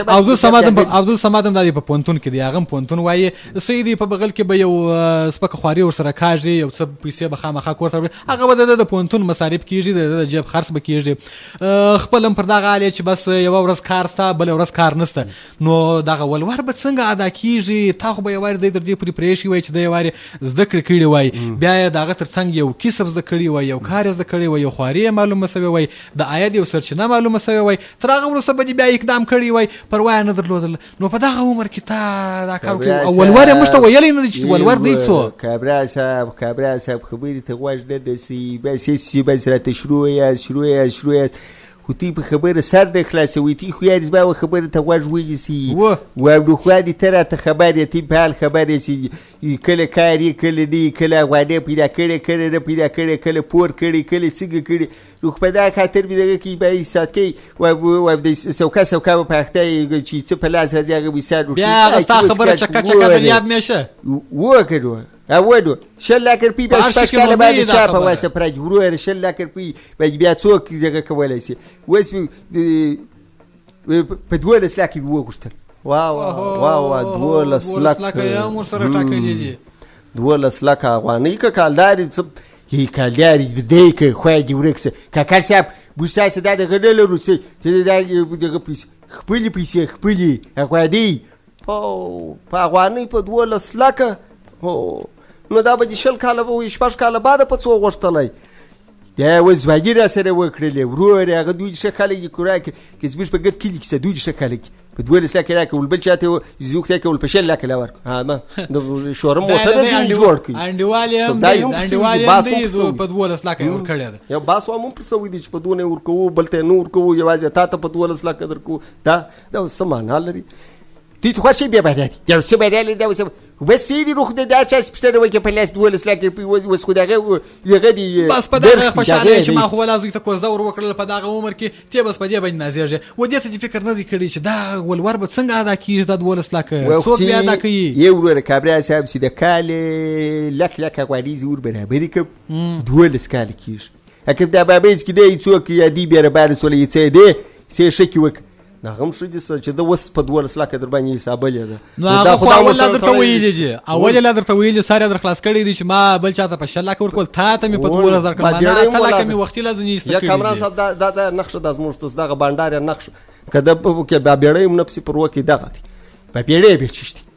عبدل سماد هم د په پونتون کې دی هغه پونتون وایي سیدی په بغل کې به یو سپک خواري ور سره کاږي یو څه پیسې به خامخا کوړه هغه به د پونتون مصارف کیږي د جیب خرڅ به کیږي خپل هم پر دغه عالی چې بس یو ورځ کار ستا بل ورځ کار نسته نو دغه ولور به څنګه ادا کیږي تا خو به یو ور د درځي پرې پرېشي وای چې د یو ور زده کړی وای بیا دغه ترڅنګ یو کسب زده کړی وای یو کار زده کړی وای یو خواري معلومه سوي وای د عاید یو سرچ چې نه معلومه سوی وای تر هغه وروسته به دې بیا اقدام کړی وای پروا نه درلودل نو په دغه عمر کې تا دا کار وکړو او ولور یې موږ ته ویلی نه دی چې ولور دی څو کابرا صاحب خبرې ته غوږ نه نیسي بس هېڅ بس راته شروع یاست خو تی په خبره سر نه خلاصوي تی خو یارې زما خبره ته غوږ ونیسي نو خوا دې ته راته خبر یې تی په حال خبر یې چې کله کار یې کله نه کله افغانۍ پیدا کړې کله نه پیدا کړې کله پور کړې کله څنګه کړې نو په دا خاطر مې دغه کې به یې حساب کوي د سوکا به په اخته چې څه په لاس راځي هغه مثال بیا هغه ستا خبره چکه دریاب مې شه وکړو اولو 6 لک روپۍ به شپږ کاله باندې چا په واسه پرج وروره 6 لک روپۍ به بیا څوک دغه کولی شي اوس په 12 لکه مې وغوښتل واه 12 لکه یې هم ورسره ټاکلي دي 12 لکه افغانۍ که کالداري کالداري دی که خوی دې ورک شه کاکړ صاحب موږ ستاسې دا دغه نه لرو چې دغه پیسې خپلې افغانۍ په افغانۍ په 12 لکه نو دا به دې 20 کاله به 6 کاله بعده په څو غوښتلی دا اوس ځواني را سره وکړلې ورور هغه دوی ښه خلک دي که زموږ په ګرد کلي کې شته دوی ښه خلک په 12 لکه راکول بل چاته زوږ ته کول په 6 لکه لا ورکړو د شورم موټر دې جوړ کړي انډیوال هم دی په 12 لکه ورکړی ده یو باسو هم پر سوي دي چې په دونه ورکوو بل ته نور کوو یوازې تا ته په 12 لکه درکو دا څه معنا لري تی تو خوشی بیا باید یا سه باید دا وسه بس سیدی روح ده دا چاس پستر وای که پلاس 12 لکه وس خو دغه دی بس په دغه خوشاله چې ما خو ولازم ته کوزدا ور وکړل په دغه عمر کې ته بس په دې باندې نازیږي و دې ته فکر نه دی کړی چې دا ولور به څنګه ادا کیږي د 12 لکه څوک بیا ادا کوي یو ور کابرا صاحب سي د کال لک غوړي زور برابر ک 12 کال کیږي اکه دا بابیز کې دی څوک یا دی بیا بار سولې څه دی څه شکی وک نغم شو دي چې د وس په 12 لکه در باندې حساب لري دا خو اول درته ویلې دي اول درته ویلې ساره در خلاص کړی دي چې ما بل چاته په 6 لکه ورکول تا ته مې په 2000 کړم نه ته لکه مې وختي لازم نشته یا کامران صاحب دا نقشه د زموږ دغه بانډار نقشه کده کې بیا بیړې منفسي پر وکی دغه په بیړې به چشتي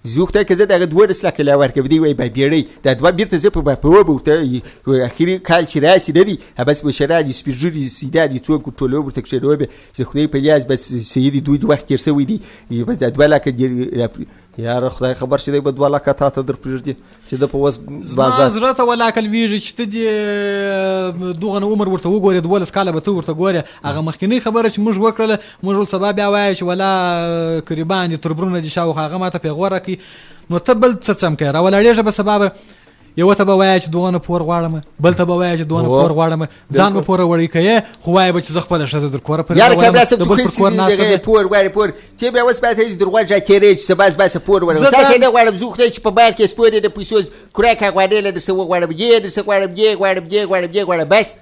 زوخته که زه دغه 12 لکه لا ورکې دی وای په بیړې دا دوه بیرته زه په ورته اخیری کال چې راسي دی بس بشرا دي سپیجری سیدا دي څوک ټولو ورته کښې وبه چې خدای په یاز بس سیدی دوی وخت کې سوي دي بس د 2 لکه یار خدای خبر شې دی په 2 لکه ته در پرځي چې د په وس بازار زړه ته ولاکل ویږي چې ته دې دوغه عمر ورته وګورې 12 کاله به ته ورته ګورې هغه مخکینی خبره چې موږ وکړله موږ سبب بیا وایي چې ولا قریبان دي تربرونه دي شاو هغه ماته پیغوره کی نو ته بل څه څم کوي راولړېږه به سبب یو ته به وایي چې دوغه پور غواړم بل ته به وایي چې دوغه پور غواړم ځان به پور وړي کوي خو وایي چې خپل شته در کور پر یار کبه څه په کور نه پور وایي پور چې به وس به ته درغه کېږي چې بس پور وړي ساسه نه غواړم زوخته چې په بار کې سپورې د پیسو کورای کا غواړي د څه غواړم بس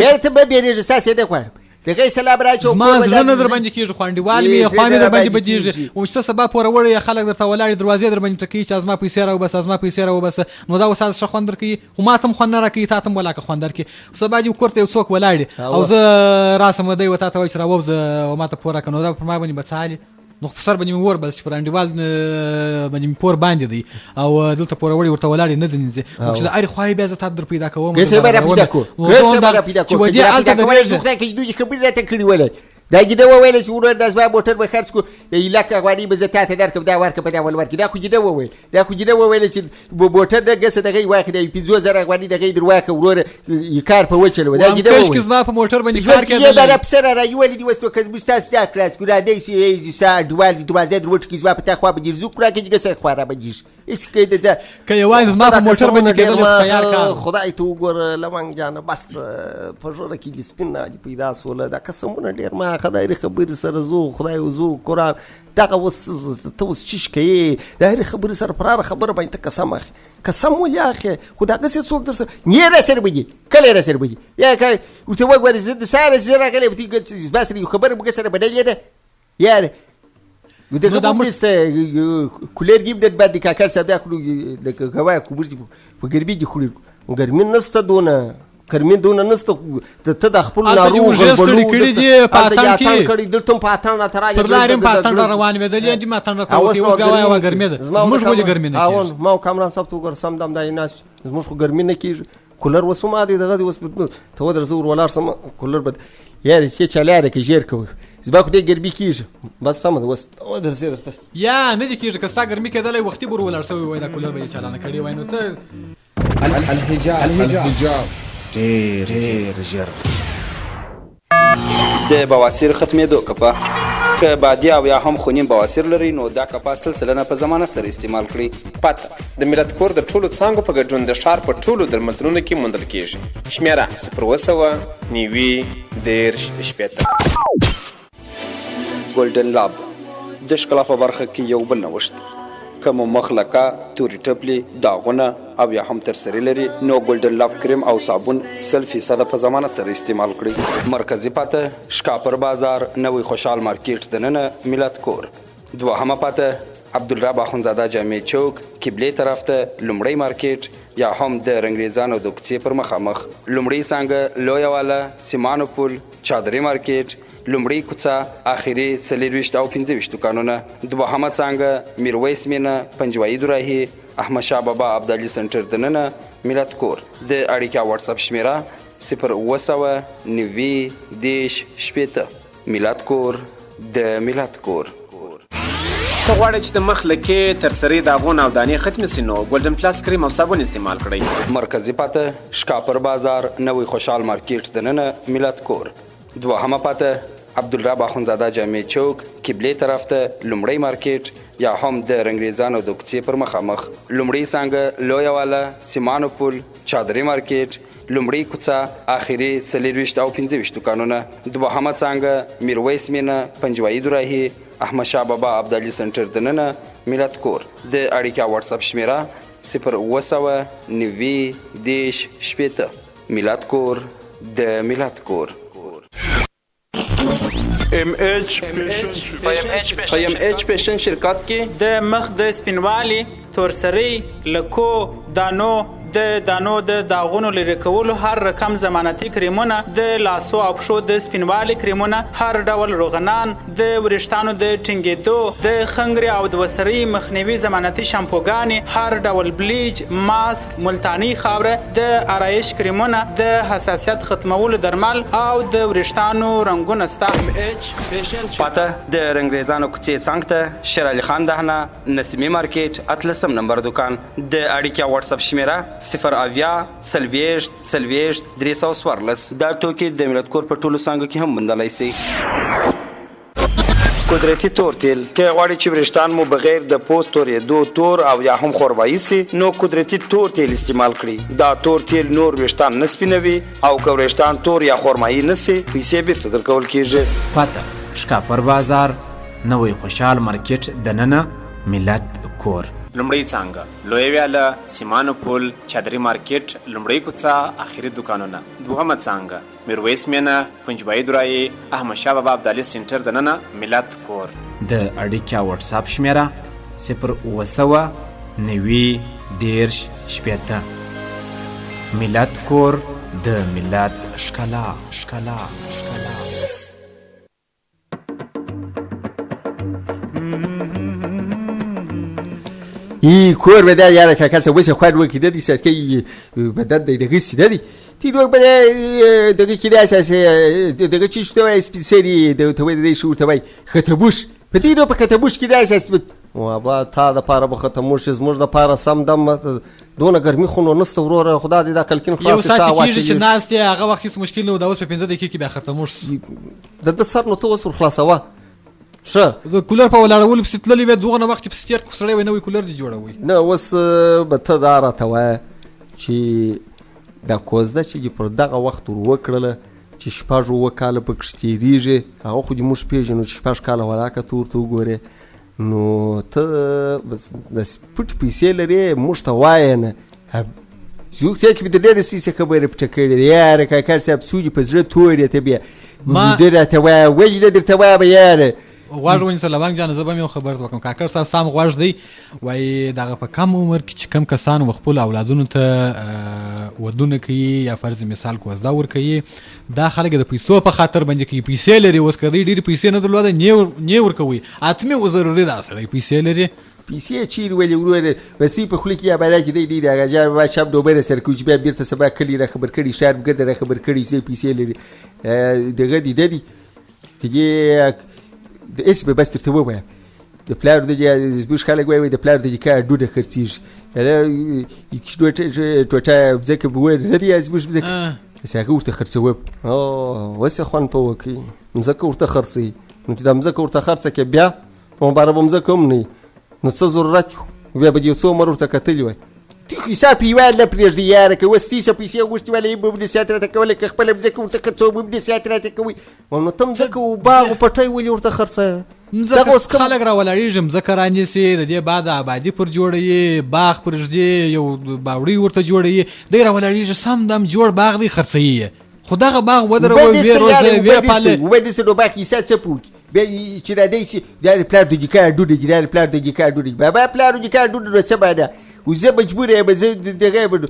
یار ته به بیرې ساسه نه غواړم دغه سلام راچو ما زړه نه در باندې کیږي خوانډیوال می خو می در باندې بدیږي او چې سبا پور وړي خلک درته ولاړ دروازې در باندې ټکی چې ازما پیسې راو بس نو دا وسات څه خوندر کی خو ما تم خوندر کی تا تم ولا که خوندر کی سبا جو کوړته یو څوک ولاړ او زه راسم دی وتا ته چې راوځ او ما ته پور کنو دا پر ما باندې بچالي نو په سر باندې ور بل چې پر انډیوال باندې پور باندې دی او دلته پور وړي ورته ولاړ نه ځنځي چې دا اړ خوای بیا زه تا در پیدا کوم چې به را پیدا کو چې ودی الته د زوخته کې دوی خبرې راته کړی ولې دا جده وویل چې ورور د اسباب موټر به خرڅ کو د علاقه غواړي به زه ته درکم دا ورکه په دا ول ورکه دا خو جده وویل چې موټر د ګسه دغه واخد 50000 غواړي دغه در واخه ورور یې کار په وچلو دا جده وویل کښ ما په موټر باندې کار کړل دا افسر را یول دي وستو که مستاس دا کلاس ګرا دی چې سا دوال د دروازه دروټ کې زما په تا خو به جرزو کړه کې ګسه خواره به جیش اس کې دا که یوازې ما په موټر باندې کېدل تیار کار خدای ته وګور لمنګ جان بس په جوړه کې د سپین نه پیدا سول دا قسمونه ډیر ما خدای خبر سره زو خدای وزو قران دغه وس ته وس چش کوي دا خبر سره پرار خبر باندې قسم ولیا اخی خدای څه څوک درسره نه را سره بږي کله را سره بږي یا که وته وګورې زه ساره زره کله بتی بس خبر به سره بدلې ده یار ودغه کومسته کولر گیم د بعد کاکر صدا خو د غوا کوبرتي په ګربي کې خوري ګرمي نسته دونه کرمین دونه نسته ته د خپل نارو ورغړې کړي دي پاتان کې کړي دلته پاتان را ترای پر لارم پاتان روان وې دلې دي ما تان ته اوس بیا وای ګرمي ده زموږ ولې ګرمي نه کیږي ما کامران صاحب تو ګر سم دم دای ناس زموږ خو ګرمي نه کیږي کولر وسوم عادي دغه اوس ته ودر زور ولار سم کولر بد یاره چې چلاره کې ژر کوه زما خو دې ګرمي کېږي بس سمه ده اوس درځې درته یا نه دي کېږي که ستا ګرمي کېدلی وختي به ور ولاړ سوی وای دا کولر به یې چالانه کړې وای نو ته الحجاب ډېر ژر د بواسیر ختمېدو کپه که بادي او یا هم خونین بواسیر لري نو دا کپه سلسله په ضمانت سره استعمال کړئ. پته د ملت کور د ټولو څانګو په ګډون د ښار په ټولو درملتونونو کې موندل کېږي. شمېره 09090 ګولډن لاب د ښکلا په برخه کې یو بل نوښت که مو مخ لکه تورې ټپلې داغونه او یا هم ترسري لري نو ګولډن لاب کریم او صابون 100% په ضمانت سره استعمال کړئ. مرکزي پته شکاپر بازار نوی خوشحال مارکیټ دننه ملت کور. دوهمه پته عبدالرب اخونزاده جامع چوک قبله طرف ته لومړی مارکیټ یا هم د رنګریزانو د کوڅې پر مخامخ. لومړی څانګه لویه واله سیمانو پل چادري مارکیټ لومړی کوڅه اخري 24 او 25 دکانونه. دوهمه څانګه میرویس مینه پنجوایي دوراهي احمد شاه بابا عبدالي سنټر دننه ملت کور. د اړیکه واتس اپ شمیره 09090 ملت کور د ملت کور. ته غواړې چې د مخ لکې ترسري داغونه او دانې ختمې سي نو ګولډن پلاس کریم او صابون استعمال کړئ. مرکزي پته شکاپر بازار نوی خوشحال مارکیټ دننه ملت کور. دوهمه پته عبدالرب اخونزاده جامع چوک قبله طرف ته لومړی مارکیټ یا هم د رنګریزانو د کوڅې پر مخامخ. لومړی څانګه لویه واله سیمانو پل چادري مارکیټ لومړی کوڅه اخري 24 او 25 دکانونه. دوهمه څانګه میرویس مینه پنجوایي دوراهي احمد شاه بابا عبدالي سنټر دننه ملت کور. د اړیکه واتس اپ شمیره 09090 ملت کور د ملت کور. په ام ایچ پیشن شرکت کې د مخ د سپینوالي تورسري لکو دانو د دانو د داغونو لري کولو هر رقم ضمانتي کریمونه د لاسو او پښو د سپینوالي کریمونه هر ډول روغنان د ورشتانو د ټینګېدو د خنګري او د وسري مخنیوي ضمانتي شامپوګانې هر ډول بلیچ ماسک ملتانی خاوره د آرایش کریمونه د حساسیت ختمولو درمل او د ورشتانو رنگونه ستا. پته د رنګریزانو کوڅې څنګ ته شیر علي خان دهنه نسیمي مارکیټ 18 نمبر دکان. د اړیکه واتس اپ شمیره 080 دا توکي د ملت کور په ټولو څانګو کې هم موندلای شي. قدرتي تور تیل که غواړئ چې وریښتان مو بغیر د پوست تورېدو تور او یا هم خوروایي سي نو قدرتي تور تیل استعمال کړئ. دا تور تیل نور وریښتان نه سپینوي او که وریښتان تور یا خورمایي نه سي پیسې بیرته درکول کیږي. پته شکاپر بازار نوی خوشحال مارکیټ دننه ملت کور. لومړی څانګه لویه ویاله سیمانو پل چادري مارکیټ لومړی کوڅه اخري دکانونه. دوهمه څانګه میرویس مینه پنجوایي دوراهي احمد شاه بابا عبدالي سنټر دننه ملت کور. د اړیکه واتس اپ شمیره 09090 ملت کور د ملت ښکلا. ای کور به در یاره که کسی ویسه خواهد وکی دادی ساد که بدن دقیقی سی دادی تی دوک بده دقیقی ده اساسی دقیقی چیش توی سپیسری توی ده شور توی خطبوش بدی دو پا خطبوش که ده اساس بود وابا تا د پاره به ختموش زموږ د پاره سم دم دونه ګرمي خو نو نسته وروره خدا دې دا کلکین خلاص یو ساعت کېږي چې ناست یې هغه وخت هېڅ مشکل نه و دا اوس په 15 دقیقې کې بیا ختموش د سر نو ته اوس ور خلاصوه ښه د کولر په ولاړولو پسې تللي وې دغه وخت چې پسې تېر کړو سړی وایي نوی کولر دې جوړوئ نه اوس به ته دا راته وایه چې دا کوزده چې پر دغه وخت ور وکړله چې 6 کاله پکښې تېرېږي هغه خو دې موږ پېژنو چې 6 کاله ولاکه ته ورته وګورې نو ته د پټې پیسې لرې موږ ته وایه نه زوږ ته کې به د ډېرې سیسې خبرې پټه کړې ده یاره کاکړ صاحب څو دې په زړه تور یې ته بیا دې راته وایه ولې نه درته وایه به یاره غواړ ونیسه لونګ جان زه به مې خبر وکم کاکړ صاحب سم غواړ دی وای دغه په کم عمر کې چې کم کسان خپل اولادونو ته ودونه کوي یا فرض مثال کوزدا ور کوي دا خلک د پیسو په خاطر باندې کوي پیسې لري اوس کدی ډیر پیسې نه درلوده نه ور کوي اتمه و ضروري ده سره پیسې لري پیسې چیر ویلې وروره وستی په خلی کې یا بالا کې دی د غجار وا شب دوبره سر کوج بیا بیرته سبا کلی را خبر کړي شهر بګد را خبر کړي چې پیسې لري دغه دی کې د اس به بس ترته وای د پلار د زبوش خلک وای د پلار د کار دوده خرڅیږي دا ټوټه ځکه به ردی زبوش ځکه ساګه ورته خرڅوب وسه خوان په وکی مزکه ورته خرڅي نو دا مزکه ورته خرڅه کې بیا په بار مزکه هم نه نو څه ضرورت بیا به یو څو مر ورته کتلی وای تی حساب یوال نه پرېږدي یاره که وستي څه پیسې غوښتي ولی به د سیات راته کولی که خپله مځکه ورته خرڅوم د سیات راته کوي نو ته مځکه و باغ و پټی ولې ورته خرڅه مځکه خلک راولاړېږي مځکه رانیسي د دې بعد آبادي پر جوړوي باغ پرېږدي یو باوړی ورته جوړوي دی راولاړېږي سم دم جوړ باغ دی خرڅوي خو دغه باغ ودروي ویې روزه ویې پالي وبدسې نو باغ کیسه څه پوکي بیا چې رادی سي دا پلار د ګیکا ډوډۍ دی دا پلار د ګیکا ډوډۍ بابا پلار د ګیکا ډوډۍ نو څه باندې وزه مجبور یم زه دغه به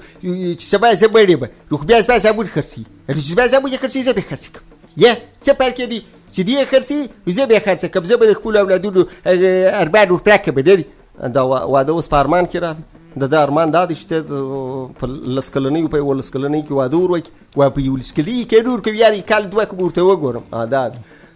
چې سبا زه مړ یم نو خو بیا سبا صابون خرڅي چې سبا صابون خرڅي زه به خرڅ کوم یا څه فرق دی چې دی خرڅي زه به خرڅ کوم زه به خپل اولادونو اربع نور پراکه بدري دا واده اوس په ارمان کې راغلی د ارمان دا دی چې په لسکلنۍ په ولسکلنۍ کې واده وروکي وا په یو لسکلي کې نور کوي یاري کال دوه کو ورته وګورم دا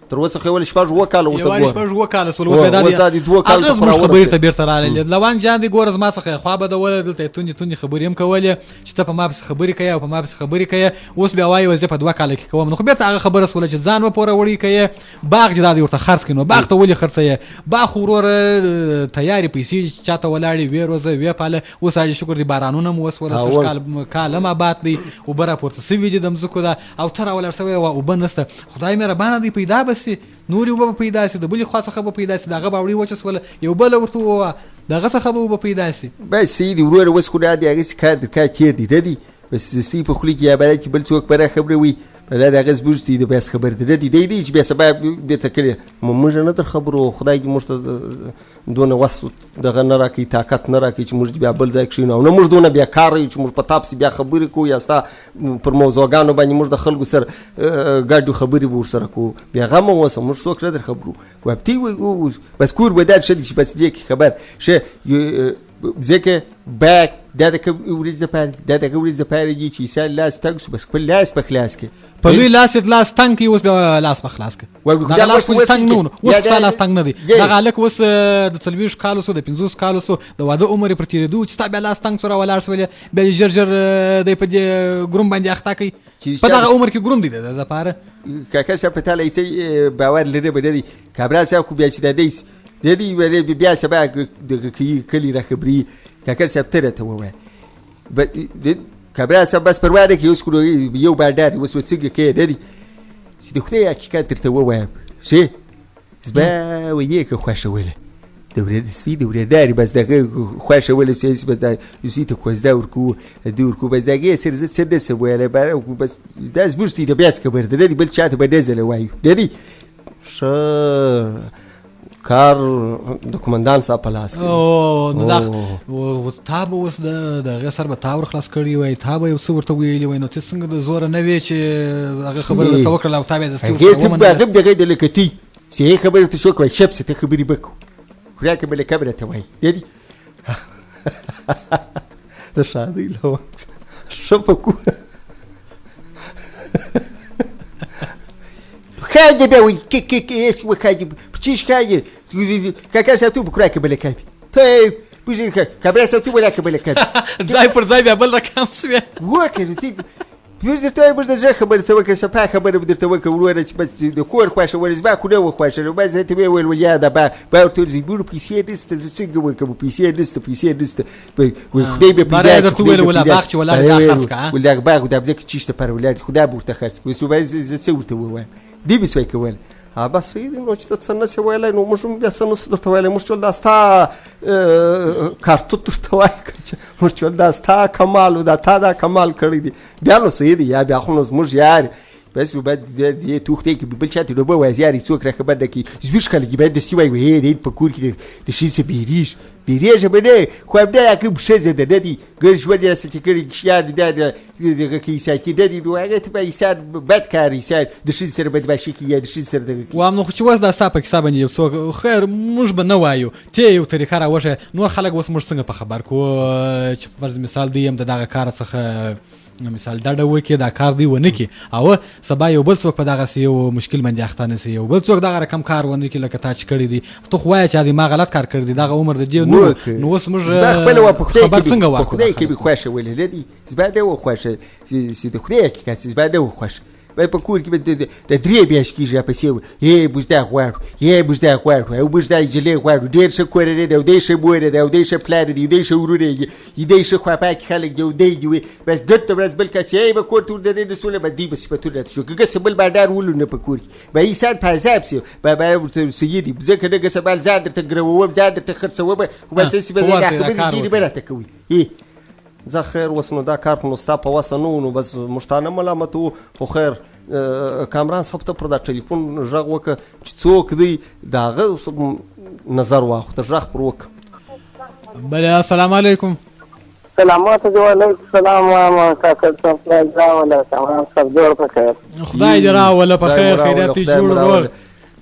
تر اوسه خو ول شپږ وکاله ورته ګور شپږ وکاله سول اوس به دادي دوه کال خبرې ته بیرته راغلی لوان جان دی ګورز ما څخه خو به د ول دلته تونی خبرې هم کولې چې ته په ما بس خبرې کوي او په ما بس خبرې کوي اوس بیا وایي وځه په دوه کال کې کوم نو خو بیرته هغه خبره سول چې ځان و پوره وړي کوي باغ جدادي ورته خرڅ کینو باغ ته ولې خرڅي باغ ورور تیاری پیسې چاته ولاړې وې روزه وې پاله اوس اجي شکر دی بارانونه مو وسوله سوشکال کالم آباد دی او برا پورته سوي دي دمزکو دا او تر ولر سوي او بنسته خدای مې ربانه دی پیدا بس نوري وب پیدا سي د بلی خاصه خبر پیدا سي دغه باوري وچس ولا یو بل ورته و دغه څه خبر وب پیدا سي بس سيدي ورور وس خو دی هغه کار د کار تیر دی بس سي په خلی کې یا بل کې بل څوک پر خبره وي بل دا غز بوجتي د بس خبر دی چې به سبب به تکلی موږ نه تر خبرو خدای کې مرته دونه وسو دغه نه راکې طاقت نه راکې چې موږ بیا بل ځای کې نو موږ دونه بیا کار چې موږ په تاپس بیا خبرې کوو یا ستا پر موضوعګانو باندې موږ د خلکو سره ګډو خبرې به ورسره کوو بیا غم اوسه موږ څوک نه در خبرو وبتي بس کور بدل شدي چې بس دې خبر شه ځکه باک دا د ورځ د پاره دا د ورځ د پاره چې سال لاس تاګ بس خپل لاس په خلاص کې په لوی لاس لاس تنګ اوس به لاس په خلاص کې دا لاس تنګ نه اوس لاس تنګ نه دی دا الک اوس د 40 کالو سو د 50 کالو سو د واده عمر پر تیریدو چې تا به لاس تنګ سره ولاړ سولې به جرجر د په ګروم باندې اخته کوي په دغه عمر کې ګروم دی د لپاره کاکر څه پته لایسي باور لري بدري کابرا څه خو بیا چې د دیس دی ویلې بیا سبا د کلی را خبري کاکر څه تر ته وای کابرا څه بس پرواده کې اوس کړو یو باندې اوس وڅګه کې دی چې د خدای حقیقت ترته وای شي زبا ویې که خوښوله د ورېداري بس دغه خوښوله چې بس د یوسیته کوزدا ورکو د ورکو بس دغه سر زت سر د سویله بس داس بوستي د بیات خبر دی بل چاته به دزله وای دی ش کار د کومندان صاحب په لاس کې او نو دا تاب اوس د غسر به تاور خلاص کړی وای تاب یو څو ورته ویلی وای نو څنګه د زور نه وی چې هغه خبره د توکل او تابع د ستو ومن هغه دغه د لکتی چې هي خبره ته شو کوي شپ ته خبري بکو خو راکه بل کبره ته وای دی د شادي له شپکو خاجه به وي کې اس وخاجه چیش خاجه کاکا ساتو بکره کې بل کبي ته بوجي کبره ساتو بل کې بل کبي ځای پر ځای بل رقم سوي وکړه تی بوجي ته بوجي زه خبر ته وکړه صفه خبر به درته وکړه ورور چې بس د کور خوښه ورزبا خو نه وخښه بس ته ویل ویا دا به تر زی بورو پیسې دست څنګه وکړو پیسې دست وي خدای به پیدا درته ویل ولا باغ چې ولا دا خرڅ کا ولا باغ دا ځکه چیشته پر ولاد خدا بورته خرڅ کوي سو بس زه څه ورته وای دی بس وای کول بس نو چې ته څنګه څه ویلای نو موږ بیا څنګه درته ویلای موږ ټول داستا کارتو درته وای موږ ټول داستا کمال دا تا دا کمال کړی دی بیا نو سید یا بیا خو موږ یار بس وبعد دې توختې کې بل چاته نو به وازیاري څوک را خبر نه کړي زبیش خلک باید دستي وایي دی په کور کې د شي څه بیریږي به نه خو همدا کوم ښځه ده نه دي ګر ژوند یې راسره کړي کشیان دغه کې ایسا کېده دي نو هغه ته به ایسان بد کار ایسان د ښځې سره بدماشي کوي یا د ښځې سره دغه کوي وایم نو خو چې اوس دا ستا په کیسه باندې یو څوک خیر موږ به نه وایو ته یو طریقه راوښیه نور خلک اوس موږ څنګه په خبر کړو چې فرض مثال دی هم د دغه کار څخه مثال ډډه وکړي دا کار دی ونه کړي او سبا یو بل څوک په دغسې یو مشکل باندې اخته نه سي یو بل څوک دغه رقم کار ونه کړي لکه تا چې کړی دی ته خو وایه چې ما غلط کار کړی دی دغه عمر د دې نو اوس موږ خبر څنګه واکړو په خدای کې مې خوښه ولې نه دي زما نه وه خوښه چې د خدای حقیقت زما نه وه خوښه په کور کې به د درې میاشتې کېږي راپسې موږ دا غواړو موږ دا غواړو او موږ دا نجلۍ غواړو ډېر ښه کورنۍ ده او دی ښه مور ده او دی ښه پلار ده او دی ښه ورونه دی ښه خواپاکي خلک دي او دی وي بس ګټه ورځ بل کس چې به کور ته ورننه نسوله به دی به صفتونه راته شو که ګسه بل بانډار ولو نه په کور کې به انسان په عذاب سي به ورته سیدي ځکه نه ګسه بال ځان درته ګرووم ځان درته خرڅوم خو بس هسې به دا خبرې ډېرې به راته کوي زه خیر اوس نو دا کار خو نو ستا په وسه نه و نو بس موږ تا نه ملامتوو خو خیر کامران صاحب ته پر دا ټلیفون غږ وکړه چې څوک دی د هغه نظر واخلو ته غږ پر وکړه بله السلام علیکم سلامات علیکم السلام کاکړ صاحب راوله کامران صاحب جوړ په خیر خدای دې راوله په خیر خیریت دې جوړ روغ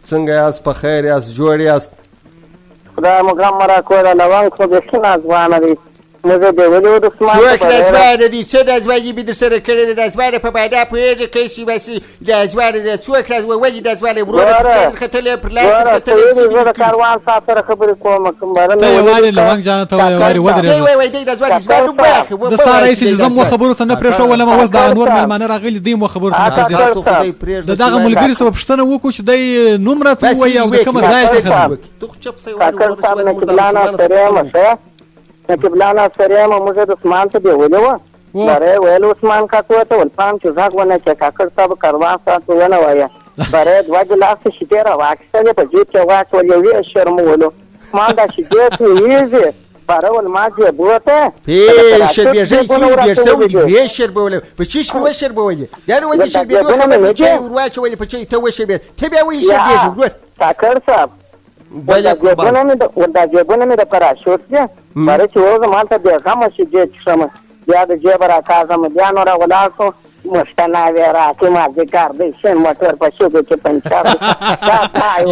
څنګه یاست په خیر یاست جوړ یاست خدای مو ګرم را کوله لونګ خو بېخي نازوانه دی مزه دی ولې و د عثمان څوک نازوانه دي څه نازواني مې در سره کړې ده نازوانه په معنا پوهېږې کیسې باسي نازوانه ده څوک ولې نازوانه وروره پر ځان ختلی پر لاس ختلی زه د کاروان صاحب سره خبرې کوم ته یې وارې لونګ جانه ته وارې ودرېږه دی نازوانه زما نوم واخله د سهار راهیسې چې زه مو خبرو ته نه پرېښولم اوس دغه نور مېلمانه راغلي دوی مو خبرو ته نه پرېږدي د دغه ملګري سره پوښتنه وکړو چې دی نوم راته ووایي او د کومه ځایه څخه کاکړ صاحب نقیبلانا سریم ښه نقیبلانا سریم موږ د عثمان ته بیولې وه برای ویل عثمان کاکو ته ول پام چې غږ ونه کړې کاکړ صاحب کاروان صاحب ته ونه وایه برای دوه ګیلاسه شیدې راواخیستلې په جیب کې واچول یو یې شرمولو ما دا شیدې تویېږي برای ول ما جیبو ته شربېږئ څه ډېر شوي دي ویې شربولې په چیش مې وشربولې دا نو وایي شربېدو خبر په چای ور واچولې په چای ته وشربېد ته بیا وایي شربېږي ورور کاکړ صاحب دا جیبونه مې د پراشوټ دي برای چې وزم هلته بېغمه شیدې څښم بیا د جیبه راکاږم بیا نو راولاړ شو مشتناوې راکې مازدیګر دی شین موټر په شګو کې پنچر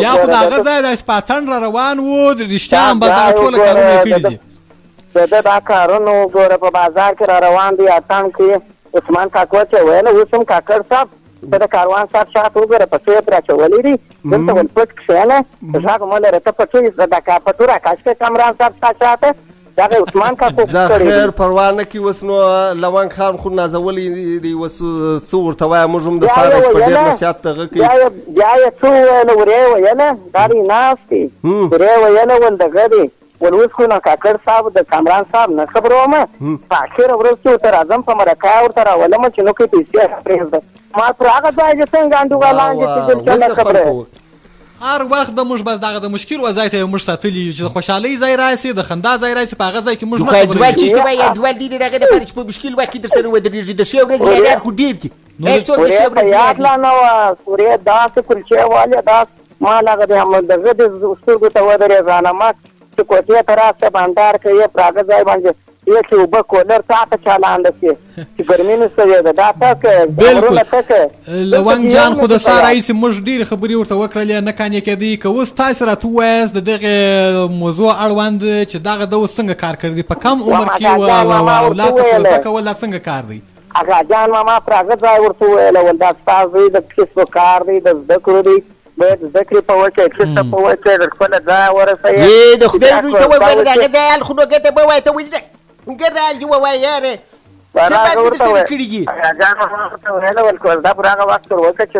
یا خو د هغه ځای د سپاتن را روان و رښتیا هم به دغه ټوله کارونه یې کړي دي د ده دا کارونه وګوره په بازار کې را روان دي اتڼ کې عثمان کاکو ته ویل اوس هم کاکړ صاحب ته د کاروان صاحب شاته وګوره پټو یې پرې اچولي دي دلته ول پټ کښېنه غږ مه لره ته پټو دا پټو راکاږ کړې کامران صاحب ستا شاته دغه عثمان کاکو زه خیر پروا نه کړي اوس نو لونګ خان خو نازولی دی اوس څه ورته وایه موږ هم د سهار په ډېر نصیحت دغه کوي بیا یې څه وویله ورې ویله دا دی ناست دی ورې ویله ول دغه دی ول اوس خو نو کاکړ صاحب د کامران صاحب نه خبرومه په اخره ورځ کې ورته راځم په مرکه ورته راولم چې نو کې پیسې پرېږده ما پر هغه ځای چې څنګه انډوګا لاندې چې دلته نه خبره هر وخت د موږ بس دغه د مشکل وضعیت ته موږ ساتلی چې د خوشحالۍ ځای راشي د خندا ځای راشي په هغه ځای کې موږ نه خبرې دوه چې ته وایې دوه دي دغه دپاره چې په مشکل وخت کې در سره ودرېږي د ښې ورځې یار خو ډېر دي سورې په یاد لا نه وه سورې داسې کلچې والې داس ما هغه د دغه د سترګو ته ودرېږه ما چې کوټې ته راسته بانډار کوي پر هغه ځای باندې یې چې اوبه کولر ساعته چالانده شي چې ګرمي نه سوې ده دا تکه بالکل لونګ جان خو د سهار راهیسې موږ ډېرې خبرې ورته وکړلې نه قانع کېدی که اوس تاسې راته ووایاست د دغې موضوع اړوند چې دغه ده اوس څنګه کار کړی دی په کم عمر کې اولاد ته زده کول دا څنګه کار دی اکا جان ماما پر هغه ځای ورته وویله ول دا ستاسو د کسب کار دی د زده کړو دی باید زده کړې په وکړې کسب په وکړې د خپله ځای ورسوې د خدای روی ته وویل د هغه ځای حال خو نو ګټه به وایې ته ولې ګرده حال دې ووایه یاره څه بد مې درسره کړي دي جان ماما ورته ویله ول کوژده پر هغه وخت ور وکړه چې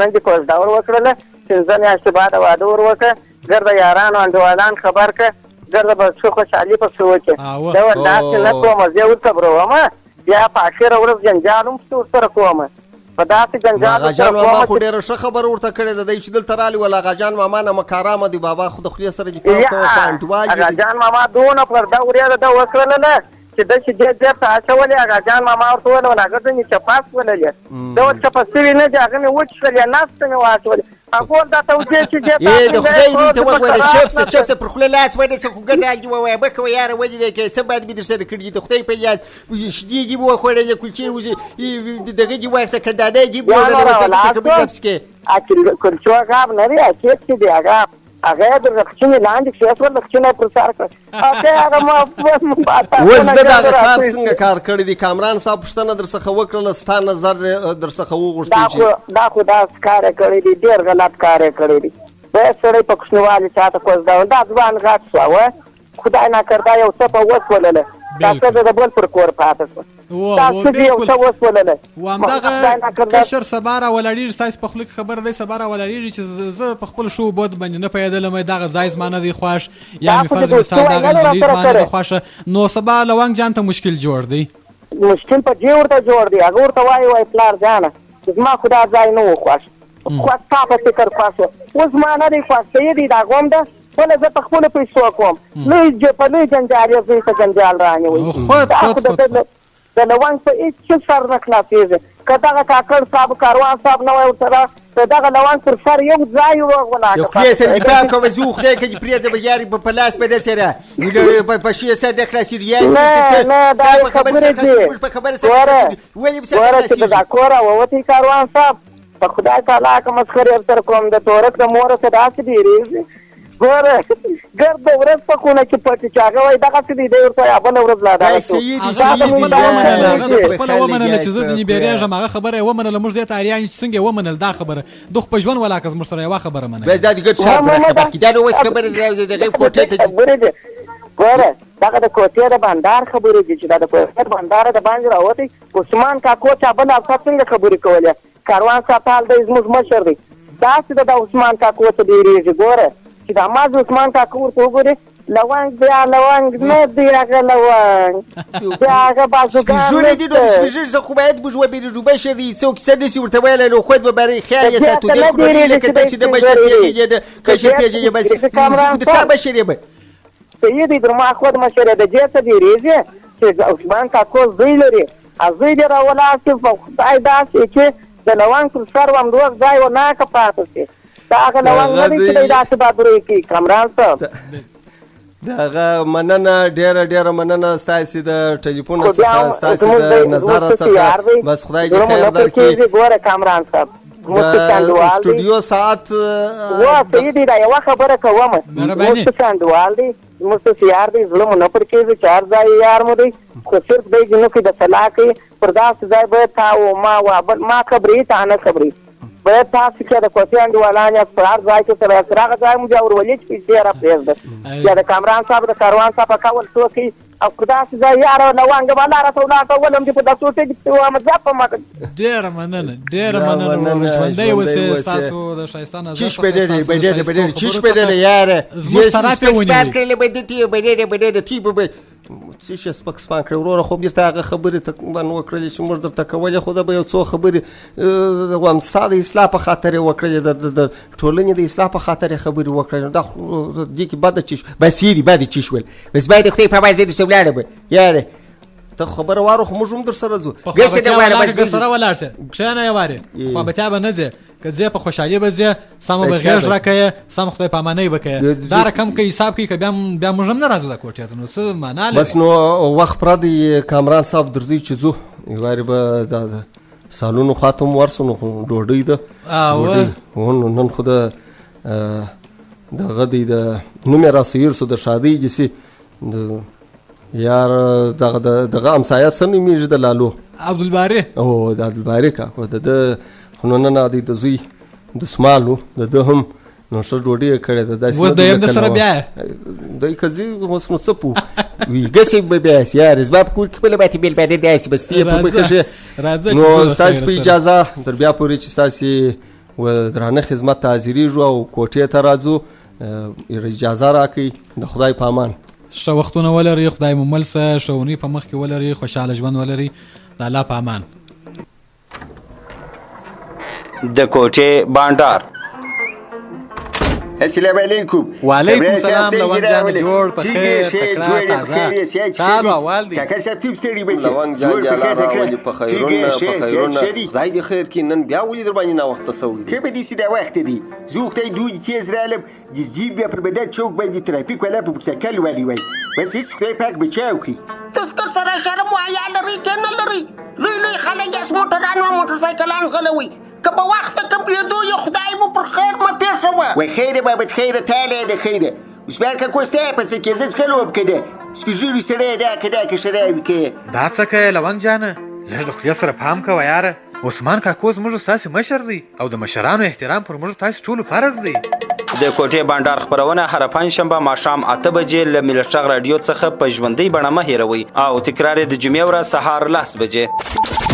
نن دې کوژده ور وکړله پنځه میاشتې بعده واده ور وکړه ګرده یارانو انډیوالان خبر کړه ګرده به ښه خوشحالي پسې وکړې ده ول داسې نه کومه زه وصبرومه بیا په اخره ورځ جنجال هم ورسره کومه په داسې جنجال غاجان ماما خو ډېره ښه خبره ورته کړې ده دی چې دلته رالي ولا غاجان ماما نه مکارامه دی بابا خو د خولې سره دې پام کوه په انډوال غاجان ماما دونه پرده ورېده ده وکړله نه چې داسې ډېر ډېر ته اچولې هغه جان ماما ورته وویل هغه ځینې چپاس وللې ده ورته چپه سوي نه دي هغه مې وچښلې ناسته مې واچولې هغه دا توجیه چې دې د خدای دې ته وګوره چپسه پر خوله لاس ونیسه خو ګډه دې ووایه مه کوه یاره ولې دی که څه بد مې درسره کړي دي د خدای په یاد شیدې دې مې وخوړلې کلچې دغه دې واخیسته کندانه دې مې کلچو هغه نه دی کیک چې دی هغه د رخچینې لاندې کښېښول رخچینه یې پر سر کړه اوس ده دغه کار څنګه کار کړی دی کامران صاحب پوښتنه درڅخه وکړله ستا نظر درڅخه وغوښتې چې دا خو داسې کار یې کړی دی ډېر غلط کار یې کړی دی باید سړی په کوچنیوالي چاته کوزداون دا ځوان غټ شوه خدای ناکرده یو څه په وسولله دا ښځه د بل پر کور پاته شوه دا ښځې یو څه وسولله و همدغه کشر سبا راولاړېږي ستاسې په خوله کې خبره دی سبا راولاړېږي چې زه په خپل شو بود باندې نه پوهېدلم دغه ځای زما نه دی خوښ یا مې فرض مثال دغه نجلۍ زما نه ده خوښه نو سبا لونګ جان ته مشکل جوړ دی مشکل په دې ورته جوړ دی هغه ورته وایي پلار جانه زما خو دا ځای نه و خوښ ستا په فکر خوښ و اوس زما نه دی خوښ صحیح دی دا غوم ده ولې زه په خپلو پیسو کوم په لوی جنجال یې زوی ته جنجال رانیوي د لونګ په هېڅ څه سر نه خلاصېږي که دغه کاکړ صاحب کاروان صاحب نه وای ورسره د دغه لونګ پر سر یو ځای د خدای سره دې پام کوه زه خدای که دې پرېږدم یارې په لاس به نه سره په شي سر نه خلاصېږي نه دا یې خبرې دي ګوره چې د کوره ووتی کاروان صاحب په خدای تعالی که مسخرې ورسره کوم د تورک د موره څه داسې ډېرېږي ګوره ګرد د ورځ په خونه کې پټې چې هغه وایي دغسې دی دی ورته وایي بله ورځ لا دغه شو هغه پخپله ومنله چې زه ځینې بیریږم هغه خبره یې ومنله موږ دې ته اریان یو چې څنګه یې ومنل دا خبره ده خو په ژوند ولاکه زموږ سره یوه خبره منله بس دا د ګډ شار پوره خبر کړي دا نو اوس خبره دغه کوټې ته دي ګوره دغه د کوټې د بندار خبرې دي چې دا د کوټې د بندار د باندې راوتی عثمان کاکو چا بل افسر څنګه خبرې کولې کاروان صاحب حال دی زموږ مشر دی داسې د عثمان کاکو څه ډېرېږي ګوره چې د ماز عثمان کاکو ورته وګورې لونګ بیا لونګ نه دی هغه لونګ بیا هغه بازوګان سپېژونې دي نو د سپېژنې څخه خو باید موږ وبېرېږو بشر دی څوک څه نشي ورته ویلی نو خود به برای خیال یې ساتو دی خو نو لکه ته چې د بشر پېژنې د کشر پېژنې بس د تا بشر یم صحیح دی در ما خود مشر د دې څه ډېرېږي چې عثمان کاکو زوی لري زوی دې راولاړ شي په خدای داسې چې د لونګ پر سر همدوس ځای وناکه پاته شي دا هغه لونګ نه دی چې دی داسې بابرې کوي کامران صاحب د هغه مننه ډېره مننه ستاسې د ټلیفون څخه ستاسې د نظر څخه بس خدای دې خیر درکړي ګوره کامران صاحب سټوډیو ساعت صحیح دی دا یوه خبره کوم زموږ چانډوال دی زموږ سیار دی زړه مو نه پر کېږي چې هر ځای یار مو دی خو صرف دی جنو کې د صلاح کوي پر داسې ځای باید تا و ما خبرې تا نه خبرې باید تاسو کې د کوټې انډیوالان یا په هر ځای کې سره هغه ځای مو بیا ورولي چې پیسې راپرېږده یا د کامران صاحب د کاروان صاحب په کول څوک کوي او که داسې ځای یاره لونګ به لاره ته ولاړ ته ولم چې په دا څوټې کې مذهب په ما ډېره مننه ژوندی اوسې ستاسو د ښایسته نظر چیش بدېده چیش بدېده یاره زموږ طرف یې ونیوي سپک کړلی بدېده تی به څه شی سپک سپان کړی وروره خو بېرته هغه خبرې تقریبا وکړلې چې موږ درته کولې خو دا به یو څو خبرې ستا د اصلاح په خاطر یې وکړلې د ټولنې د اصلاح په خاطر یې خبرې وکړلې دا خو دې کې بده چیش بس یې دي بده چیش ول بس باید د خدای په امان زه درسه ولاړه به یاره ته خبره وارو خو موږ هم در سره ځو در سره ولاړ شه کښېنه یې وارې خوابتیا به نه ځې که ځې په خوشحالي به ځې سمه به غېږ راکوې سم خدای په امانۍ به کوې دا رقم که حساب کوي که بیا موږ هم نه راځو دا کوټې ته نو څه معنا لري بس نو وخت پوره دی کامران صاحب درځئ چې ځو وارې به دا د سالونو خواته هم ورسو نو ډوډۍ ده نن خو د دغه دی د نوم یې راسهیر سو د شادۍ جسې یار دغه امسایه څه نومېږي د لالو عبدالباري او د عبدالباري کاکو د ده خو نو نن دی د زوی دسمال و د ده هم نو ښه ډوډۍ یې کړې ده اوس د یم د سره بیا دی که ځي اوس نو څه پوه ویږه به بیا سي یار زما په کور کې خپله باندې بېل باندې داسې بس تی په پکښې نو ستاسې په اجازه تر بیا پورې چې ستاسې درانه خدمت ته حاضرېږو او کوټې ته راځو اجازه راکړئ د خدای په امان ښه وختونه ولرئ خدای مو مل شه ښه اونۍ په مخ کې ولرئ خوشحاله ژوند ولرئ د الله په امان د کوټې بانډار السلام علیکم. وعلیکم سلام لونګ جان، جوړ په خیر، تکړه تازه سال اول دی. کاکړ صاحب ټیپ ستړي بشي. لونګ جان جالا راولي په خیرونه خدای دې خیر کړي. نن بیا ولې در باندې ناوخته سوي دي؟ ښه به دې چې دا وخت دی زه خدای دوی تیز رالم د جیب بیا پر بدن چوک باندې ترافیک والا په موټرسایکل والي وای بس هېڅ خدای پاک بچاو کړي. تذکر سره شرم و حیا لري که نه لري؟ لوی لوی خلک یې موټران او موټرسایکلان غلوي. که به وخته کمپلیدو یو خدای مو پر خیر مه پېښوه. وای خیره بابت خیره تاله ده خیره. عثمان کاکو ستا په څه کې زه څکلوم که ده سپین ږیري سړی دا که دا که شراوي که دا څه کوې لونګ جانه؟ لږ د خدای سره پام کوه یاره. عثمان کاکو زموږ ستاسې مشر دی او د مشرانو احترام پر موږ تاسې ټولو فرض دی. د کوټې بانډار خپرونه هر پنجشنبه ماښام 8 بجې له ملت غږ راډیو څخه په ژوندۍ بڼه مه هېروئ او تکرار یې د جمعې ورځ سهار 10 بجې.